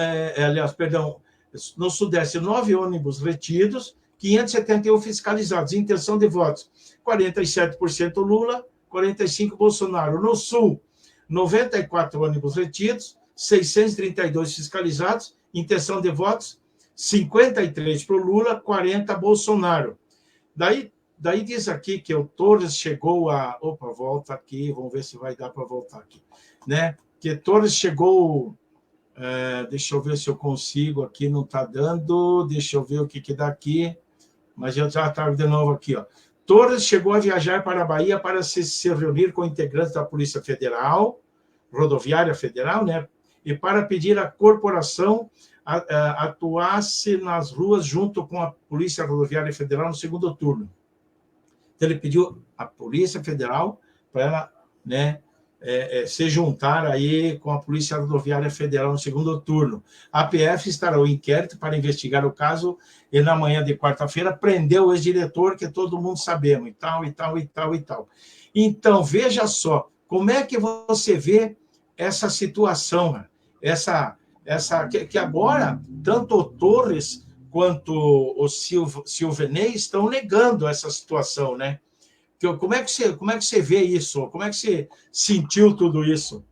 Sudeste, 9 ônibus retidos, 571 fiscalizados. Intenção de votos, 47% Lula, 45% Bolsonaro. No Sul, 94 ônibus retidos, 632 fiscalizados. Intenção de votos, 53% para o Lula, 40% Bolsonaro. Daí diz aqui que o Torres chegou a... Opa, volta aqui, vamos ver se vai dar para voltar aqui. Né? Que Torres chegou... deixa eu ver se eu consigo aqui, não está dando. Deixa eu ver o que dá aqui. Mas eu já estava de novo aqui, ó. Torres chegou a viajar para a Bahia para se reunir com integrantes da Polícia Federal, Rodoviária Federal, né? E para pedir à corporação atuasse nas ruas junto com a Polícia Rodoviária Federal no segundo turno. Então, ele pediu à Polícia Federal para ela, né, se juntar aí com a Polícia Rodoviária Federal no segundo turno. A PF estará o inquérito para investigar o caso e, na manhã de quarta-feira, prendeu o ex-diretor, que todo mundo sabemos, e tal, e tal, e tal, e tal. Então, veja só, como é que você vê essa situação, que agora, tanto o Torres quanto o Silvanei estão negando essa situação, né? Como é que você vê isso? Como é que você sentiu tudo isso?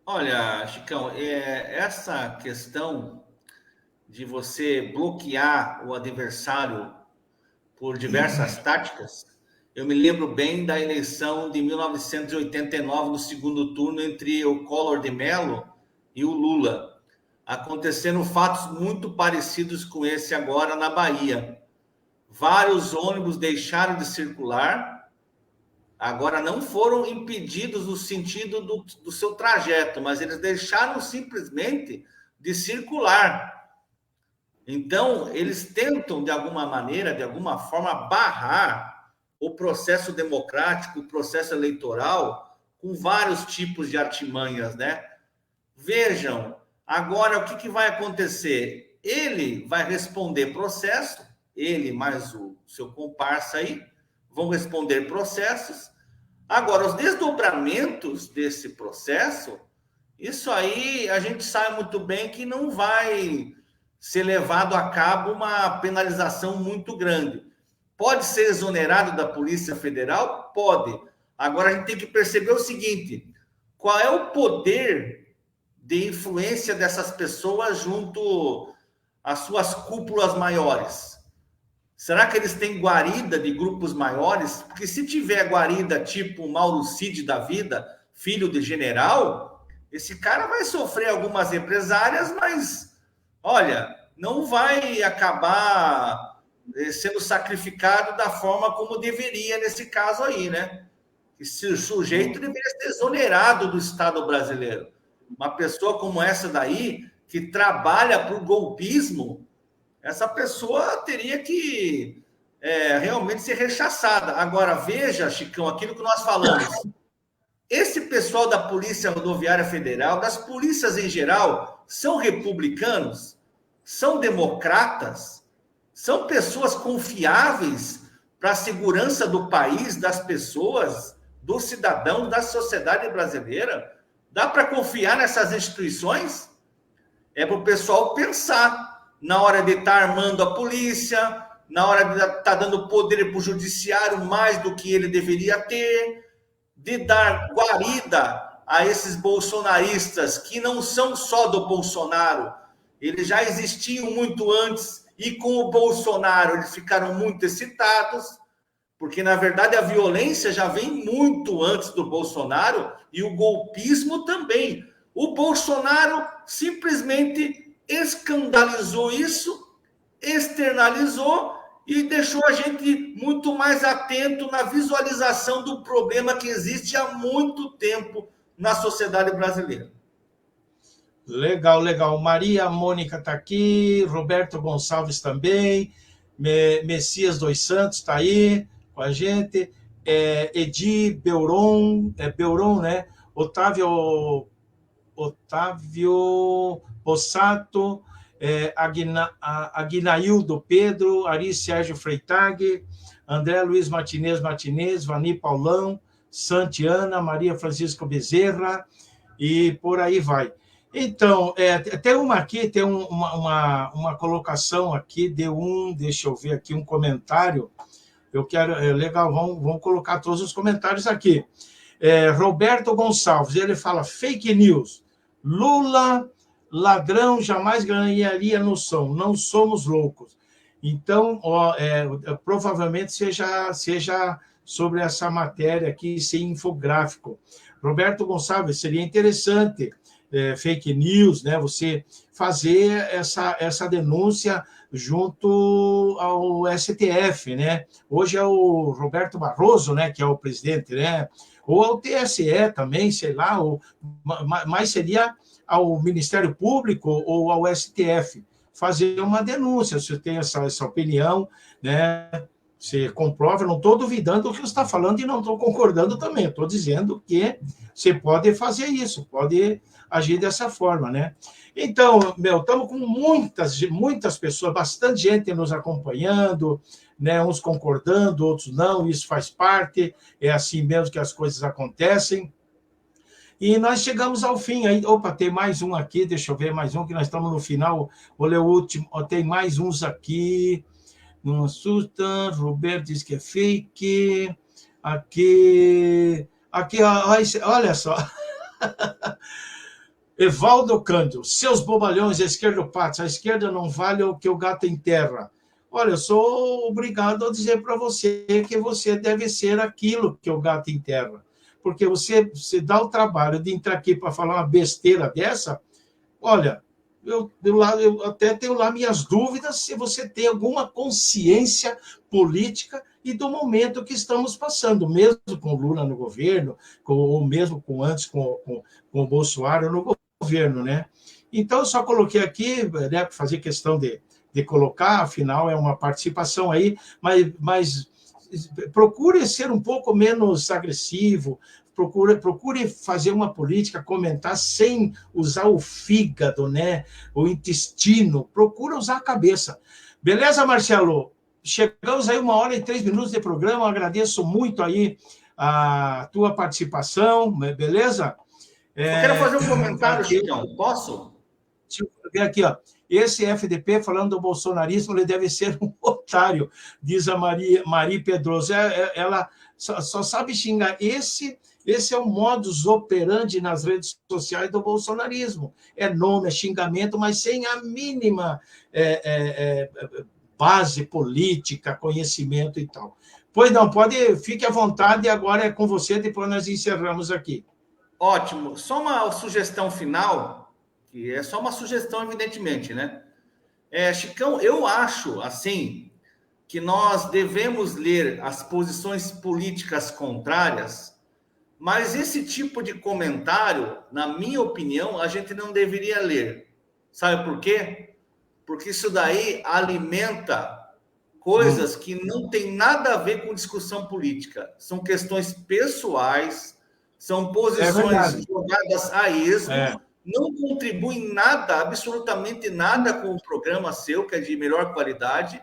Olha, Chicão, essa questão de você bloquear o adversário por diversas táticas, eu me lembro bem da eleição de 1989, no segundo turno, entre o Collor de Mello e o Lula. Acontecendo fatos muito parecidos com esse agora na Bahia. Vários ônibus deixaram de circular, agora não foram impedidos no sentido do seu trajeto, mas eles deixaram simplesmente de circular. Então, eles tentam, de alguma maneira, de alguma forma, barrar o processo democrático, o processo eleitoral, com vários tipos de artimanhas, né? Vejam, agora o que vai acontecer? Ele vai responder processo, ele mais o seu comparsa aí, vão responder processos. Agora, os desdobramentos desse processo, isso aí a gente sabe muito bem que não vai ser levado a cabo uma penalização muito grande. Pode ser exonerado da Polícia Federal? Pode. Agora, a gente tem que perceber o seguinte, qual é o poder de influência dessas pessoas junto às suas cúpulas maiores? Será que eles têm guarida de grupos maiores? Porque se tiver guarida tipo Mauro Cid da vida, filho de general, esse cara vai sofrer algumas represálias, mas, olha, não vai acabar sendo sacrificado da forma como deveria nesse caso aí, né? Esse sujeito deveria ser exonerado do Estado brasileiro. Uma pessoa como essa daí, que trabalha para o golpismo, essa pessoa teria que realmente ser rechaçada. Agora, veja, Chicão, aquilo que nós falamos. Esse pessoal da Polícia Rodoviária Federal, das polícias em geral, são republicanos, são democratas, são pessoas confiáveis para a segurança do país, das pessoas, do cidadão, da sociedade brasileira. Dá para confiar nessas instituições? É para o pessoal pensar na hora de estar armando a polícia, na hora de estar dando poder para o judiciário mais do que ele deveria ter, de dar guarida a esses bolsonaristas que não são só do Bolsonaro, eles já existiam muito antes e com o Bolsonaro eles ficaram muito excitados, porque na verdade a violência já vem muito antes do Bolsonaro e o golpismo também. O Bolsonaro simplesmente escandalizou isso, externalizou e deixou a gente muito mais atento na visualização do problema que existe há muito tempo na sociedade brasileira. Legal, legal. Maria Mônica está aqui, Roberto Gonçalves também, Messias dos Santos está aí com a gente, Edi Beuron, Beuron, né? Otávio Possato, Aguinaildo Pedro, Ari Sérgio Freitag, André Luiz Martinez, Vani Paulão, Santiana, Maria Francisco Bezerra, e por aí vai. Então, tem uma aqui, tem uma colocação aqui de deixa eu ver aqui, um comentário. Eu quero, legal, vamos colocar todos os comentários aqui. Roberto Gonçalves, ele fala fake news. Lula, ladrão, jamais ganharia no som. Não somos loucos. Então, provavelmente seja sobre essa matéria aqui, esse infográfico. Roberto Gonçalves, seria interessante, fake news, né? Você fazer essa denúncia junto ao STF, né? Hoje é o Roberto Barroso, né, que é o presidente, né? Ou ao TSE também, sei lá, mas seria ao Ministério Público ou ao STF fazer uma denúncia. Você tem essa opinião, né? Você comprova, não estou duvidando do que você está falando e não estou concordando também. Estou dizendo que você pode fazer isso, pode agir dessa forma, né? Então, estamos com muitas pessoas, bastante gente nos acompanhando, né? Uns concordando, outros não, isso faz parte, é assim mesmo que as coisas acontecem. E nós chegamos ao fim aí. Opa, tem mais um aqui, deixa eu ver mais um, que nós estamos no final. Vou ler o último, tem mais uns aqui. Não assusta, Roberto diz que é fake. Aqui, olha só. Evaldo Cândido, seus bobalhões, esquerdopatas, a esquerda não vale o que o gato enterra. Olha, eu sou obrigado a dizer para você que você deve ser aquilo que o gato enterra. Porque você dá o trabalho de entrar aqui para falar uma besteira dessa, olha, eu até tenho lá minhas dúvidas se você tem alguma consciência política e do momento que estamos passando, mesmo com Lula no governo, ou mesmo antes com o Bolsonaro no governo, né? Então, eu só coloquei aqui, né, para fazer questão de colocar, afinal, é uma participação aí, mas procure ser um pouco menos agressivo, procure fazer uma política, comentar sem usar o fígado, né? O intestino, procura usar a cabeça. Beleza, Marcelo? Chegamos aí 1h03 de programa, eu agradeço muito aí a tua participação, beleza? Eu quero fazer um comentário, Chicão, posso? Deixa eu ver aqui, ó. Esse FDP, falando do bolsonarismo, ele deve ser um otário, diz a Mari Pedroso. Ela só sabe xingar. Esse é o modus operandi nas redes sociais do bolsonarismo. É nome, é xingamento, mas sem a mínima base política, conhecimento e tal. Pois não, fique à vontade, agora é com você, depois nós encerramos aqui. Ótimo. Só uma sugestão final, que é só uma sugestão, evidentemente, né? Chicão, eu acho, assim, que nós devemos ler as posições políticas contrárias, mas esse tipo de comentário, na minha opinião, a gente não deveria ler. Sabe por quê? porque isso daí alimenta coisas que não tem nada a ver com discussão política. São questões pessoais, são posições jogadas a esmo, não contribuem nada, absolutamente nada com o programa seu, que é de melhor qualidade.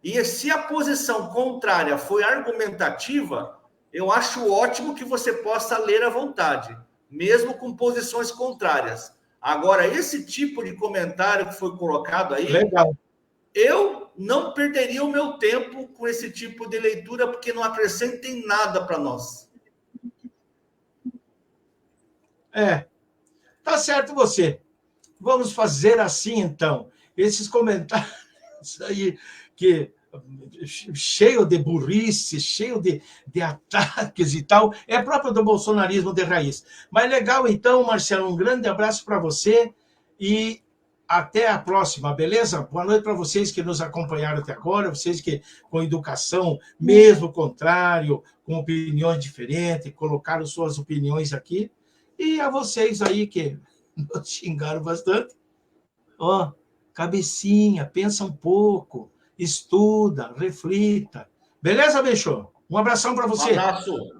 E se a posição contrária foi argumentativa, eu acho ótimo que você possa ler à vontade, mesmo com posições contrárias. Agora, esse tipo de comentário que foi colocado aí, eu não perderia o meu tempo com esse tipo de leitura, porque não acrescenta em nada para nós. Tá certo você. Vamos fazer assim, então. Esses comentários aí, que cheio de burrice, cheio de ataques e tal, é próprio do bolsonarismo de raiz. Mas legal, então, Marcelo, um grande abraço para você e até a próxima, beleza? Boa noite para vocês que nos acompanharam até agora, vocês que com educação, mesmo contrário, com opiniões diferentes, colocaram suas opiniões aqui, e a vocês aí que nos xingaram bastante. Ó, cabecinha, pensa um pouco, estuda, reflita. Beleza, Bechô? Um abração para você. Um abraço.